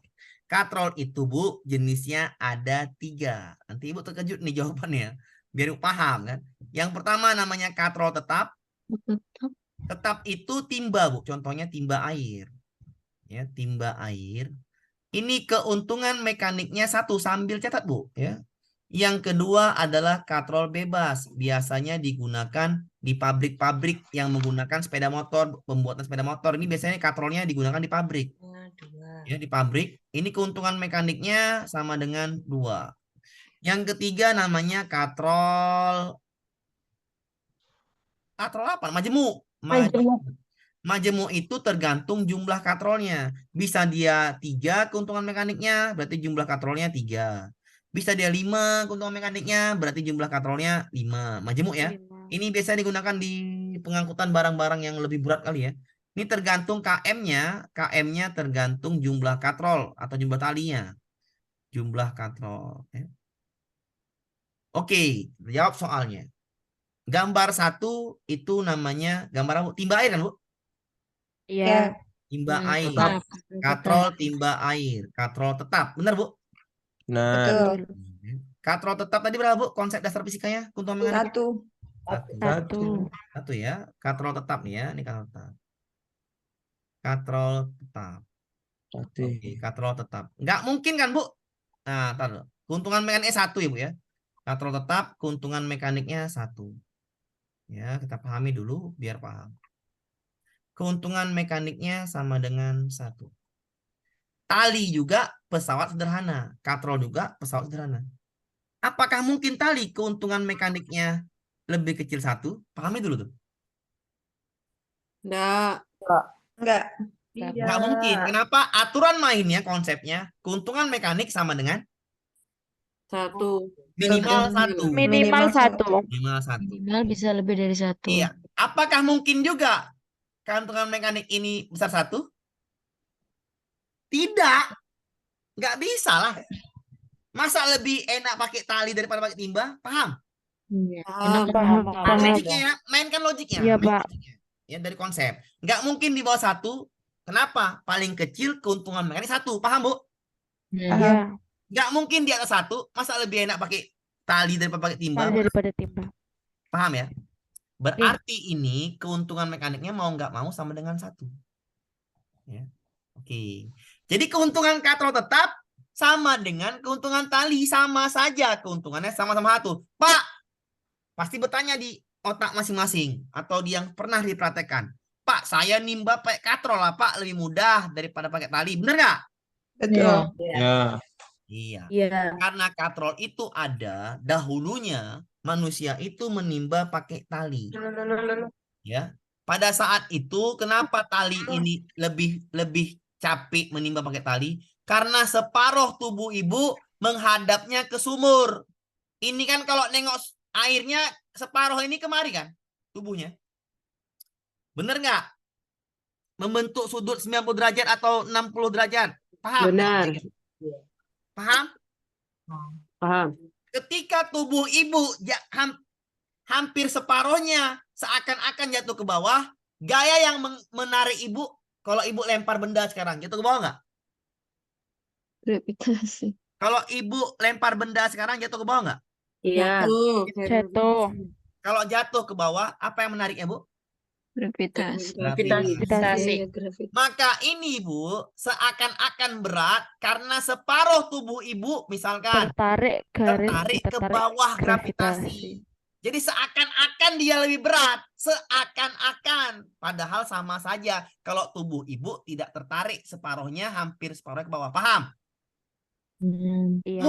Katrol itu Bu, jenisnya ada 3. Nanti Ibu terkejut nih jawabannya. Biar Ibu paham kan. Yang pertama namanya katrol tetap. Tetap itu timba Bu. Contohnya timba air. Ya, timba air. Ini keuntungan mekaniknya 1. Sambil catat Bu. Ya. Yang kedua adalah katrol bebas. Biasanya digunakan di pabrik-pabrik yang menggunakan sepeda motor, pembuatan sepeda motor. Ini biasanya katrolnya digunakan di pabrik. Ya, di pabrik. Ini keuntungan mekaniknya sama dengan 2. Yang ketiga namanya katrol apa? Majemuk. Majemuk itu tergantung jumlah katrolnya. Bisa dia 3 keuntungan mekaniknya, berarti jumlah katrolnya 3. Bisa dia 5 keuntungan mekaniknya, berarti jumlah katrolnya 5. Majemuk ya. Ini biasa digunakan di pengangkutan barang-barang yang lebih berat kali ya. Ini tergantung KM-nya. KM-nya tergantung jumlah katrol atau jumlah talinya. Jumlah katrol. Ya. Oke, jawab soalnya. Gambar 1 itu namanya gambar timba air kan Bu? Iya. Timba air. Tetap. Katrol timba air. Katrol tetap. Benar Bu? Nah, Katrol tetap tadi berapa Bu? Konsep dasar fisikanya? Keuntungan mekanik? 1. 1 ya. Katrol tetap nih ya. Ini katrol tetap. Katrol tetap. Oke, katrol tetap. Nggak mungkin kan Bu? Nah, taruh. Keuntungan mekaniknya 1 ya Bu ya. Katrol tetap, keuntungan mekaniknya 1. Ya, kita pahami dulu biar paham. Keuntungan mekaniknya sama dengan 1. Tali juga pesawat sederhana. Katrol juga pesawat sederhana. Apakah mungkin tali keuntungan mekaniknya lebih kecil 1? Pahami dulu tuh. Enggak. Enggak. Nggak mungkin. Kenapa? Aturan mainnya, konsepnya, keuntungan mekanik sama dengan 1. minimal 1. Minimal 1. Minimal 1. Minimal bisa lebih dari 1. Iya. Apakah mungkin juga keuntungan mekanik ini besar 1? Tidak. Nggak bisa lah. Masa lebih enak pakai tali daripada pakai timba? Paham? Iya. Paham. Paham. Logiknya ya, mainkan logiknya. Iya, main Pak. logiknya. Ya, dari konsep. Nggak mungkin di bawah 1. Kenapa? Paling kecil keuntungan mekanik 1. Paham, Bu? Iya. Nggak mungkin di atas 1. Masa lebih enak pakai tali daripada pakai timba? Tali daripada timba. Paham ya? Berarti ini keuntungan mekaniknya mau nggak mau sama dengan 1. Ya. Oke. Jadi keuntungan katrol tetap sama dengan keuntungan tali. Sama saja. Keuntungannya sama-sama 1. Pak, pasti bertanya di otak masing-masing. Atau di yang pernah dipraktekkan. Pak, saya nimba pakai katrol lah, Pak. Lebih mudah daripada pakai tali. Bener nggak? Betul. Ya. Iya. Iya. Karena katrol itu ada dahulunya manusia itu menimba pakai tali. Ya. Pada saat itu kenapa tali ini lebih capek menimba pakai tali? Karena separuh tubuh ibu menghadapnya ke sumur. Ini kan kalau nengok airnya separuh ini kemari kan tubuhnya. Bener nggak? Membentuk sudut 90 derajat atau 60 derajat. Paham? Benar. Paham? Paham. Ketika tubuh ibu hampir separuhnya seakan-akan jatuh ke bawah, gaya yang menarik ibu, kalau ibu lempar benda sekarang, jatuh ke bawah nggak? Gravitasi. Kalau ibu lempar benda sekarang, jatuh ke bawah nggak? Iya. Jatuh. Kalau jatuh ke bawah, apa yang menariknya, Bu? Gravitasi. Gravitasi. Maka ini, Bu, seakan-akan berat karena separuh tubuh ibu, misalkan, Tertarik ke bawah gravitasi. Jadi seakan-akan dia lebih berat. Seakan-akan. Padahal sama saja. Kalau tubuh ibu tidak tertarik separuhnya, hampir separuhnya ke bawah. Paham? Iya.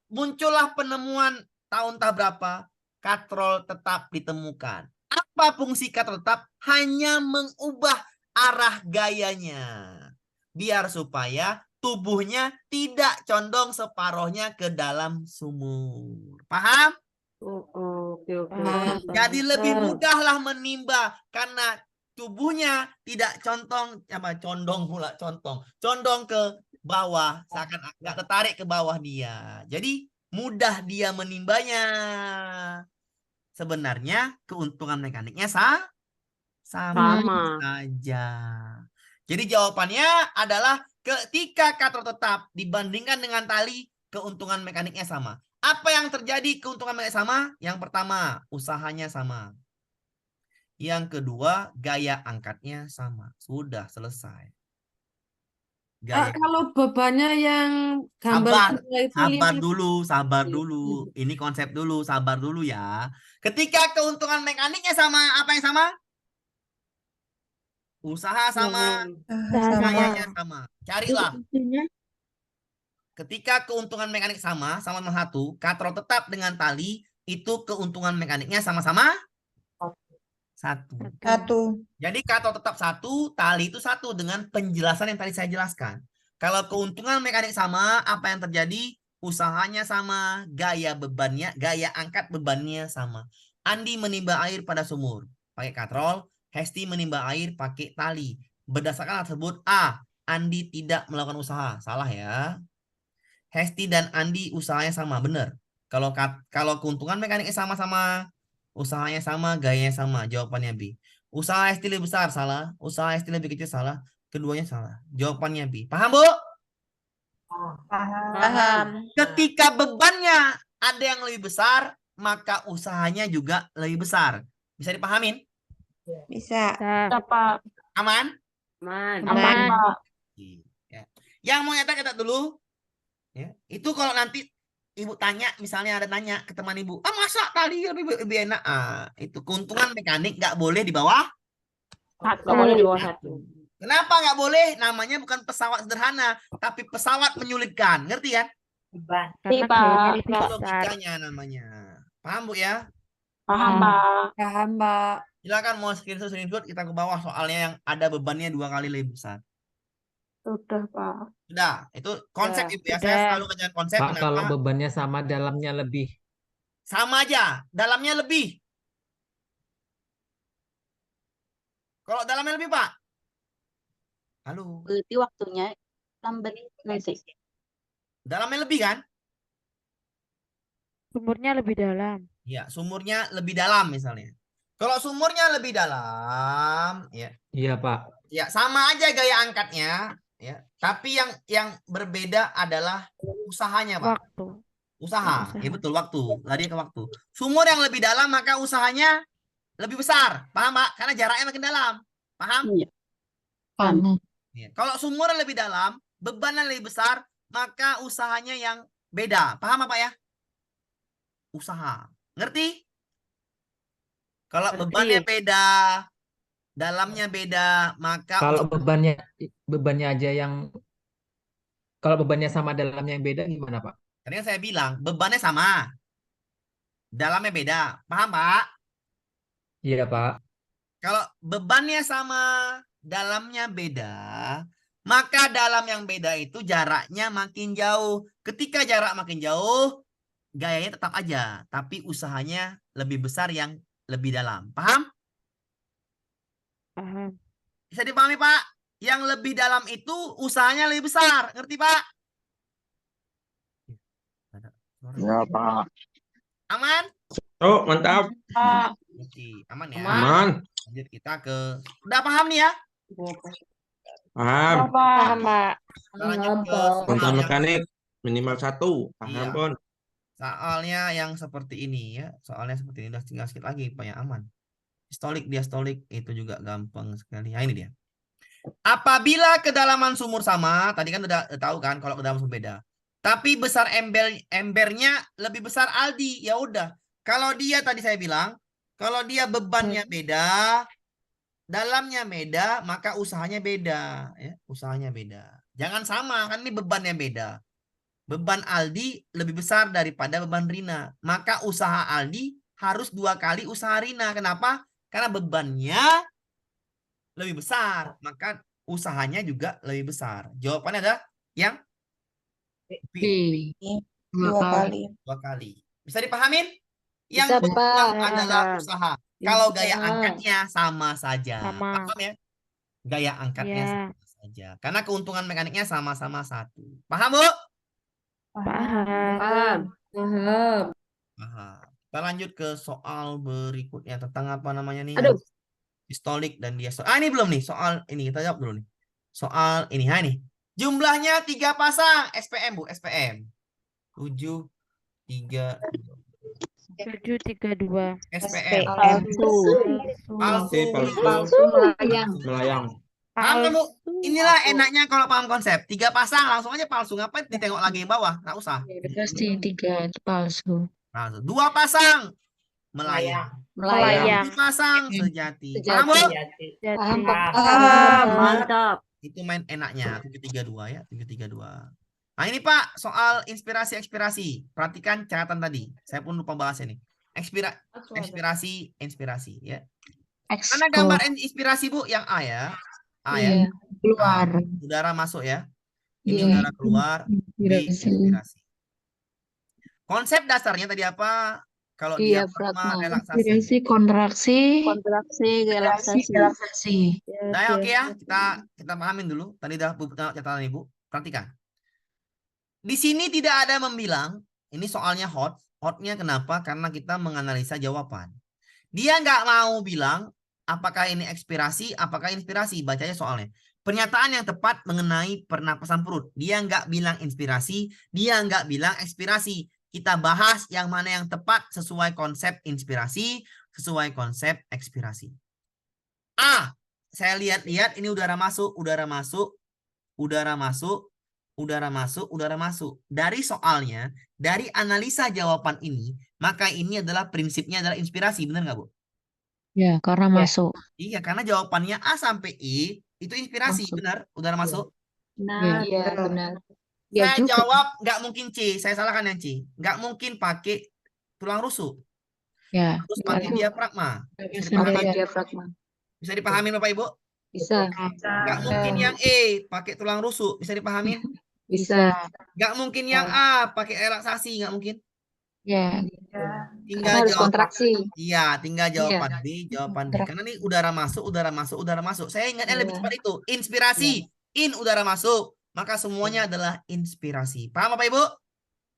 Muncullah penemuan tahun berapa katrol tetap ditemukan. Apa fungsi katrol tetap? Hanya mengubah arah gayanya. Biar supaya tubuhnya tidak condong separuhnya ke dalam sumur. Paham? Oke. Jadi lebih mudahlah menimba karena tubuhnya tidak condong ke bawah, seakan nggak tertarik ke bawah dia. Jadi mudah dia menimbanya. Sebenarnya keuntungan mekaniknya sama saja. Jadi jawabannya adalah ketika katrol tetap dibandingkan dengan tali, keuntungan mekaniknya sama. Apa yang terjadi keuntungan mekanik sama? Yang pertama, usahanya sama. Yang kedua, gaya angkatnya sama. Sudah selesai. Kalau bebannya yang gambar Sabar dulu. Ini konsep dulu, sabar dulu ya. Ketika keuntungan mekaniknya sama, apa yang sama? Usaha sama, gayanya sama. Carilah. Ketika keuntungan mekanik sama 1, katrol tetap dengan tali, itu keuntungan mekaniknya sama-sama 1. Jadi katrol tetap 1, tali itu 1 dengan penjelasan yang tadi saya jelaskan. Kalau keuntungan mekanik sama, apa yang terjadi? Usahanya sama, gaya angkat bebannya sama. Andi menimba air pada sumur pakai katrol, Hesti menimba air pakai tali. Berdasarkan hal tersebut, A, Andi tidak melakukan usaha. Salah ya. Hesti dan Andi usahanya sama, benar. Kalau keuntungan mekaniknya sama-sama, usahanya sama, gayanya sama. Jawabannya B. Usaha Hesti lebih besar, salah. Usaha Hesti lebih kecil, salah. Keduanya salah. Jawabannya B. Paham, Bu? Paham. Ketika bebannya ada yang lebih besar, maka usahanya juga lebih besar. Bisa dipahamin? Bisa. Aman? Aman. Ya. Yang mau nyetak dulu. Ya. Itu kalau nanti ibu tanya, misalnya ada nanya ke teman ibu, masa tadi lebih enak? Itu keuntungan mekanik nggak boleh di bawah. Nggak boleh di bawah 1. Kenapa nggak boleh? Namanya bukan pesawat sederhana, tapi pesawat menyulitkan. Ngerti kan? Karena Pak. gayanya lebih Itu besar. logikanya namanya. Paham Bu ya? Paham, Pak. Paham, Mbak. Silakan mau screenshot kita ke bawah soalnya yang ada bebannya 2 kali lebih besar. Sudah, Pak. Sudah, itu konsep Ya, Ibu ya. Saya sudah. selalu ngajarin konsep. Pak, kalau Kenapa? bebannya sama, dalamnya lebih. Sama aja, dalamnya lebih. Kalau dalamnya lebih, Pak? Halo. Berarti waktunya lambat nanti. Dalamnya lebih kan? Sumurnya lebih dalam. Ya, sumurnya lebih dalam misalnya. Kalau sumurnya lebih dalam, ya, Iya, Pak. ya sama aja gaya angkatnya, ya. Tapi yang berbeda adalah usahanya, Pak. Waktu. Usaha. Usaha. Ya betul, waktu. Lari ke waktu. Sumur yang lebih dalam maka usahanya lebih besar. Paham, Pak? Karena jaraknya makin dalam. Paham? Iya. Paham. Ya. Kalau sumur lebih dalam, bebannya lebih besar, maka usahanya yang beda. Paham apa ya? Usaha. Ngerti? Kalau Ngerti. bebannya beda, dalamnya beda, maka Kalau bebannya aja yang, kalau bebannya sama, dalamnya yang beda gimana, Pak? tadi kan saya bilang bebannya sama, dalamnya beda. Paham, Pak? Iya, Pak. Kalau bebannya sama, dalamnya beda, maka dalam yang beda itu jaraknya makin jauh. Ketika jarak makin jauh, gayanya tetap aja, tapi usahanya lebih besar yang lebih dalam. Paham? Paham. Bisa dipahami, Pak? Yang lebih dalam itu usahanya lebih besar. Ngerti, Pak? Ya, Pak. Aman? Oh, mantap. Ngerti. Aman ya? Aman. Lanjut kita ke... Udah paham nih ya? Paham. Paham, Pak. Kita lanjut ke Kontra soal yang- mekanik minimal 1. Paham, Iya. Pon. Soalnya yang seperti ini ya. Soalnya seperti ini. Udah tinggal sedikit lagi Pak, yang aman. Diastolik, diastolik itu juga gampang sekali. Nah, ini dia. Apabila kedalaman sumur sama, tadi kan udah tahu kan kalau kedalaman sumur beda. Tapi besar embernya lebih besar Aldi, ya udah. Kalau dia tadi saya bilang, kalau dia bebannya beda, dalamnya beda, maka usahanya beda, ya. Usahanya beda. Jangan sama, kan ini bebannya beda. Beban Aldi lebih besar daripada beban Rina. Maka usaha Aldi harus 2 kali usaha Rina. Kenapa? Karena bebannya lebih besar. Maka usahanya juga lebih besar. Jawabannya adalah yang B. Dua kali. 2 kali. Bisa dipahamin? Bisa, Yang berulang Pak. adalah usaha. Kalau gaya Bisa. angkatnya sama saja. Sama. Paham ya? Gaya angkatnya Ya. sama saja. Karena keuntungan mekaniknya sama-sama 1. Paham, Bu? Paham. Paham. Paham. Kita lanjut ke soal berikutnya tentang apa namanya nih? Aduh. Distolik dan diastolik. Ini belum nih soal ini, kita jawab dulu nih. Soal ini, ini. Jumlahnya 3 pasang. SPM, Bu, SPM. 7, 3, 732. SPM. Palsu. Palsu. Palsu melayang. Melayang. Paham kan, Bu? Palsu. Inilah enaknya kalau paham konsep. 3 pasang langsung aja palsu. Ngapain ditengok lagi yang bawah? Nggak usah. Pasti 3 palsu. Langsung. 2 pasang. Melayang. Melayang. 3 pasang sejati. Paham, Bu? Jadi. Paham, Pak. Mantap. Itu main enaknya 732 ya, 732. Nah, ini Pak, soal inspirasi-ekspirasi. Perhatikan catatan tadi. Saya pun lupa bahasnya nih. Inspirasi ya. Mana gambar inspirasi, Bu? Yang A ya. A ya. Iya, keluar. Udara masuk ya. Ini Iya. udara keluar, B Inspirasi. inspirasi. Konsep dasarnya tadi apa? Kalau Iya, diafragma fragma. relaksasi. Inspirasi, kontraksi, Kontraksi, relaksasi. relaksasi. Nah, ya, oke ya, kita pahamin dulu. Tadi udah catatan Ibu. Perhatikan. Di sini tidak ada membilang, ini soalnya hot. Hotnya kenapa? Karena kita menganalisa jawaban. Dia nggak mau bilang apakah ini ekspirasi, apakah inspirasi. Bacanya soalnya. Pernyataan yang tepat mengenai pernapasan perut. Dia nggak bilang inspirasi, dia nggak bilang ekspirasi. Kita bahas yang mana yang tepat sesuai konsep inspirasi, sesuai konsep ekspirasi. A, saya lihat-lihat ini udara masuk, udara masuk, udara masuk, udara masuk, udara masuk. Dari soalnya, dari analisa jawaban ini, maka ini adalah prinsipnya adalah inspirasi, benar nggak, Bu? Ya, karena masuk. Iya, karena jawabannya A sampai E itu inspirasi, Masuk. benar? Udara masuk. Benar. Iya, benar. Ya Saya juga. jawab nggak mungkin C, saya salahkan yang C. Nggak mungkin pakai tulang rusuk, Ya. harus pakai diafragma. Bisa Pakai dipahami? Diafragma. Bisa dipahami Bapak Ibu? Bisa. Nggak mungkin yang E pakai tulang rusuk, bisa dipahamin? Bisa. Nggak mungkin yang A pakai relaksasi, nggak mungkin. Ya. Tinggal Harus jawaban. kontraksi. Iya, tinggal jawaban Iya. B, jawaban D. Karena ini udara masuk, udara masuk, udara masuk. Saya ingatnya lebih cepat itu. Inspirasi, in udara masuk. Maka semuanya adalah inspirasi. Paham Bapak Ibu?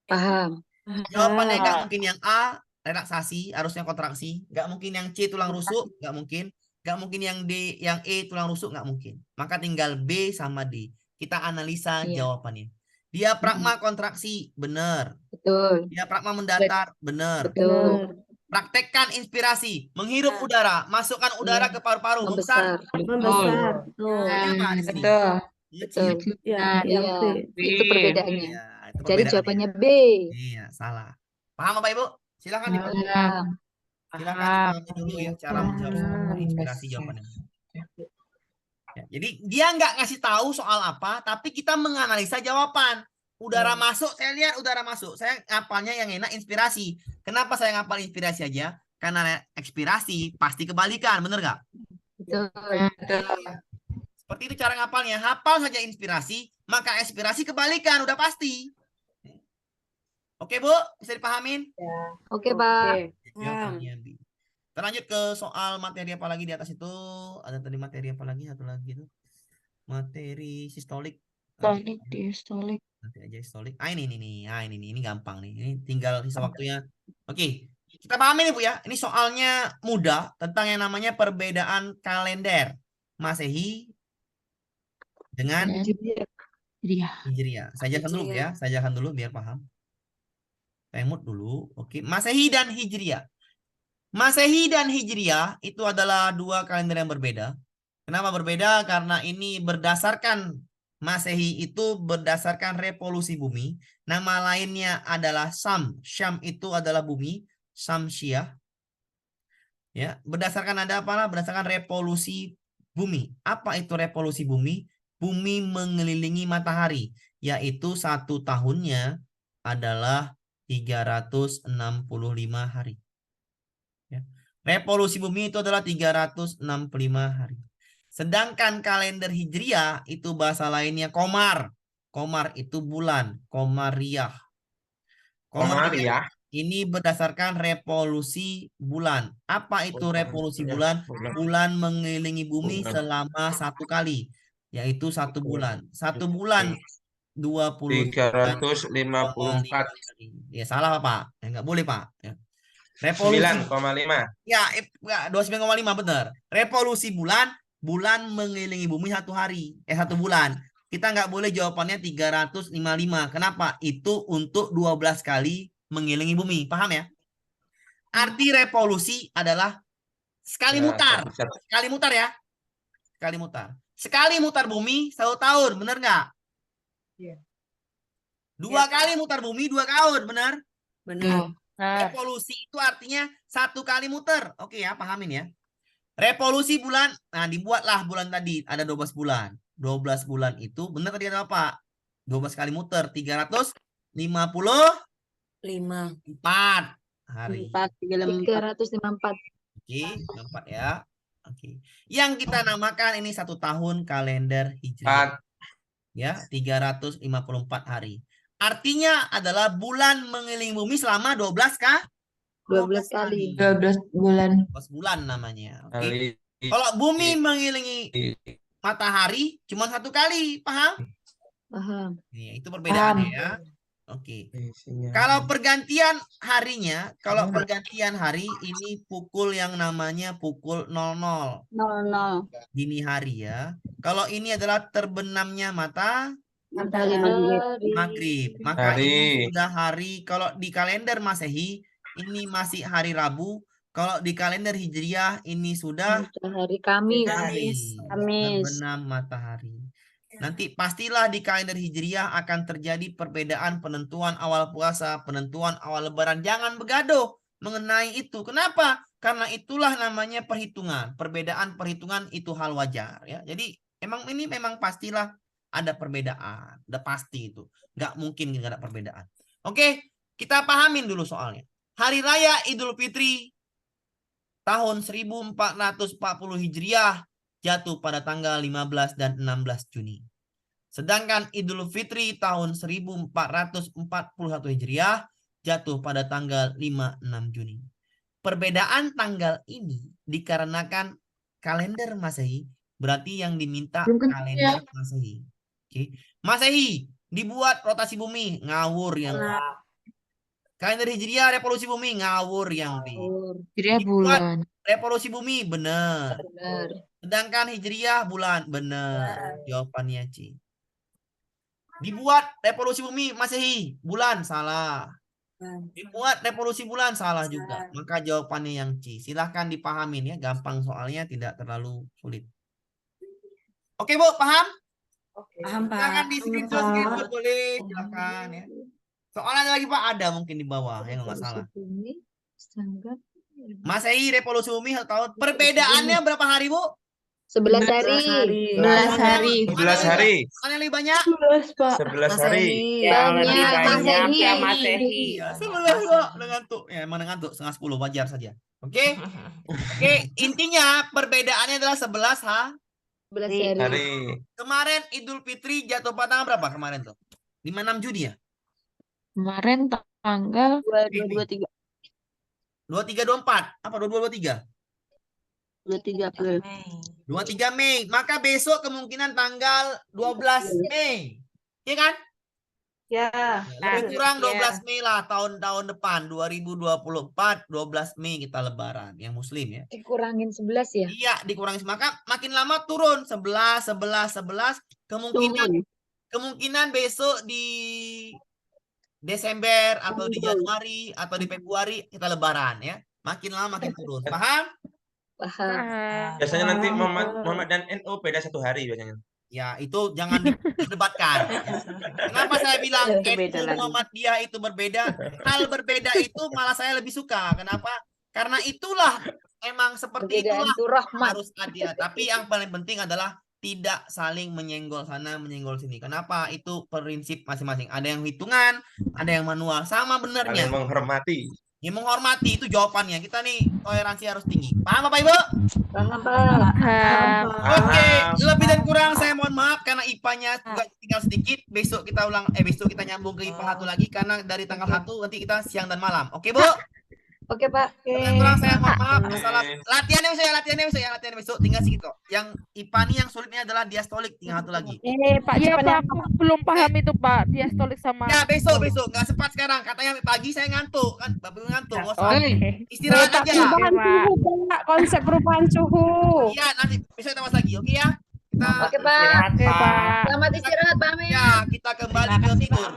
Paham. Jawabannya nggak mungkin yang A, relaksasi, harusnya kontraksi. Nggak mungkin yang C, tulang rusuk, nggak mungkin. Nggak mungkin yang D, yang E, tulang rusuk, nggak mungkin. Maka tinggal B sama D. Kita analisa Iya. jawabannya. Diafragma kontraksi, benar. Betul. Diafragma mendatar, benar. Betul. Praktekkan inspirasi, menghirup udara, masukkan udara ke paru-paru, membesar. Membesar. Membesar. Betul. Apa di sini? Betul. Mengecil. Betul. Ya, yang Iya. B. Itu perbedaannya. Iya, itu Jadi perbedaannya. jawabannya B. Iya, salah. Paham Bapak Ibu? Silakan Ibu. Paham. Silakan dipahami dulu ya cara menjawab soal inspirasi jawabannya. Ya, jadi dia nggak ngasih tahu soal apa, tapi kita menganalisa jawaban. Udara masuk, saya lihat udara masuk. Saya ngapalnya yang enak inspirasi. Kenapa saya ngapal inspirasi aja? Karena ekspirasi pasti kebalikan, bener nggak? Betul. Seperti itu cara ngapalnya. Hafal saja inspirasi, maka ekspirasi kebalikan, udah pasti. Oke Bu, bisa dipahamin? Oke, Pak. Jawabannya B. Kita lanjut ke soal materi apa lagi di atas itu. Ada tadi materi apa lagi? Satu lagi itu. Materi sistolik. Stolik, diastolik. Nanti aja sistolik. Ini gampang nih. Ini tinggal sisa waktunya. Oke. Kita pahami nih Bu ya. Ini soalnya mudah tentang yang namanya perbedaan kalender Masehi dengan Iya. Hijriah. Saya jelaskan dulu Bu ya. Saya jelaskan dulu biar paham. Saya mute dulu. Oke. Masehi dan Hijriah. Masehi dan Hijriah itu adalah dua kalender yang berbeda. Kenapa berbeda? Karena ini berdasarkan Masehi itu berdasarkan revolusi bumi. Nama lainnya adalah Syam. Syam itu adalah bumi. Syamsiah. Ya, berdasarkan ada apa? Berdasarkan revolusi bumi. Apa itu revolusi bumi? Bumi mengelilingi matahari, yaitu 1 tahunnya adalah 365 hari. Ya. Revolusi bumi itu adalah 365 hari. Sedangkan kalender Hijriah itu bahasa lainnya Komar. Komar itu bulan, Komariah. Komariah. Ini berdasarkan revolusi bulan. Apa itu revolusi bulan? Bulan mengelilingi bumi selama 1 kali, yaitu 1 bulan. 1 bulan 354. Ya salah Pak. Ya, nggak boleh Pak. Ya. Revolusi 9,5. ya 29,5 benar. Revolusi bulan mengelilingi bumi 1 hari, 1 bulan. Kita nggak boleh jawabannya 355. Kenapa? Itu untuk 12 kali mengelilingi bumi. Paham ya? Arti revolusi adalah sekali mutar. Sekali mutar ya. Sekali mutar. Sekali mutar bumi 1 tahun, benar nggak? Iya. 2 kali mutar bumi 2 tahun, benar? Benar. Revolusi itu artinya 1 kali muter. Oke ya, pahamin ya. Revolusi bulan, nah dibuatlah bulan tadi ada 12 bulan. 12 bulan itu benar tadi ada apa? 12 kali muter, 354 hari. 354. Oke, 4 ya. Oke. Yang kita namakan ini 1 tahun kalender Hijriah. Ya, 354 hari. Artinya adalah bulan mengelilingi bumi selama 12 kah? 12 kali. 12 bulan. 12 bulan namanya. Oke. Kalau bumi mengelilingi matahari cuma 1 kali, paham? Paham. Nih, itu perbedaannya ya. Oke. Kalau pergantian harinya, pergantian hari ini pukul yang namanya pukul 00. 00. Dini hari ya. Kalau ini adalah terbenamnya Matahari maghrib. Maka ini sudah hari, kalau di kalender Masehi ini masih hari Rabu. Kalau di kalender Hijriah ini sudah hari Kamis. Kamis. Terbenam matahari. Nanti pastilah di kalender Hijriah akan terjadi perbedaan penentuan awal puasa, penentuan awal Lebaran. Jangan begaduh mengenai itu. Kenapa? Karena itulah namanya perhitungan. Perbedaan perhitungan itu hal wajar ya. Jadi ini memang pastilah ada perbedaan. Udah pasti itu. Nggak mungkin nggak ada perbedaan. Oke, kita pahamin dulu soalnya. Hari Raya Idul Fitri tahun 1440 Hijriah jatuh pada tanggal 15 dan 16 Juni. Sedangkan Idul Fitri tahun 1441 Hijriah jatuh pada tanggal 5-6 Juni. Perbedaan tanggal ini dikarenakan kalender Masehi, berarti yang diminta kalender Masehi. Oke. Masehi dibuat rotasi bumi, ngawur yang kalender Hijriah revolusi bumi, ngawur yang B. Hijriah bulan. Revolusi bumi, benar. Benar. Sedangkan Hijriah bulan, benar. Jawabannya C. Dibuat revolusi bumi Masehi, bulan, salah. Dibuat revolusi bulan, salah juga. Maka jawabannya yang C. Silahkan dipahamin ya, gampang soalnya, tidak terlalu sulit. Oke Bu, paham? Paham, Pak. Silakan di screenshot boleh, silakan ya. Soalnya ada lagi Pak, ada mungkin di bawah ya nggak salah. Masehi revolusi bumi tahun. Perbedaannya berapa hari Bu? 11 hari. 11 hari. 11 hari. Mana yang lebih banyak? 11 hari. Banyak. Masehi. Iya, 11 kok. Udah ngantuk. Ya, emang udah ngantuk. Setengah 10 wajar saja. Oke. Oke, intinya perbedaannya adalah 11 hari. Hari. Kemarin Idul Fitri jatuh pada tanggal berapa kemarin tuh? 5-6 Juni ya? Kemarin tanggal 23. 23-24. Apa 22-23? 23 April. 23 Mei. Maka besok kemungkinan tanggal 12 Mei. Iya kan? Ya. Lebih kurang 12 Mei lah tahun-tahun depan 2024 12 Mei kita lebaran yang muslim ya. Dikurangin 11 ya? Iya, dikurangi maka makin lama turun 11 kemungkinan besok di Desember atau di Januari atau di Februari kita lebaran ya. Makin lama makin turun. Paham? Paham. Biasanya nanti Muhammad dan NU beda 1 hari biasanya. Ya, itu jangan didebatkan. Kenapa saya bilang Itu beda NU lagi. Muhammadiyah itu berbeda? Hal berbeda itu malah saya lebih suka. Kenapa? Karena itulah emang seperti Perbedaan itulah itu rahmat. harus ada. Tapi yang paling penting adalah tidak saling menyenggol sana, menyenggol sini. Kenapa? Itu prinsip masing-masing. Ada yang hitungan, ada yang manual. Sama benernya. Saling menghormati. Ya menghormati itu jawabannya. Kita nih toleransi harus tinggi. Paham Bapak Ibu? Paham, Pak. Paham. Oke, lebih dan kurang saya mohon maaf karena IPA-nya juga tinggal sedikit. Besok kita besok kita nyambung ke IPA 1 lagi karena dari tanggal 1 nanti kita siang dan malam. Oke, Bu? Oke, Pak. Lebih dan kurang saya mohon maaf. Latihannya besok tinggal sedikit kok. Yang IPA nih yang sulitnya adalah diastolik, tinggal 1 lagi. Pak, Iya cepatnya. Pak, aku belum paham itu Pak, diastolik sama. Ya, besok nggak sempat sekarang. Katanya pagi saya ngantuk kan, Bapak ngantuk. Nggak usah. Oke. Istirahat aja. Perubahan suhu, Pak. Konsep perubahan suhu. Iya, nanti besok kita bahas lagi. Oke ya? Kita Oke, Pak. Oke Pak. Selamat istirahat, Pak Amir. ya, kita kembali ke tidur.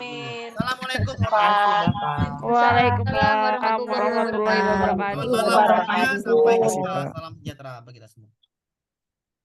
Assalamualaikum warahmatullahi wabarakatuh. Waalaikumsalam warahmatullahi warahmatullahi wabarakatuh. Selamat malam semuanya. Sampai jumpa. Salam sejahtera bagi kita semua.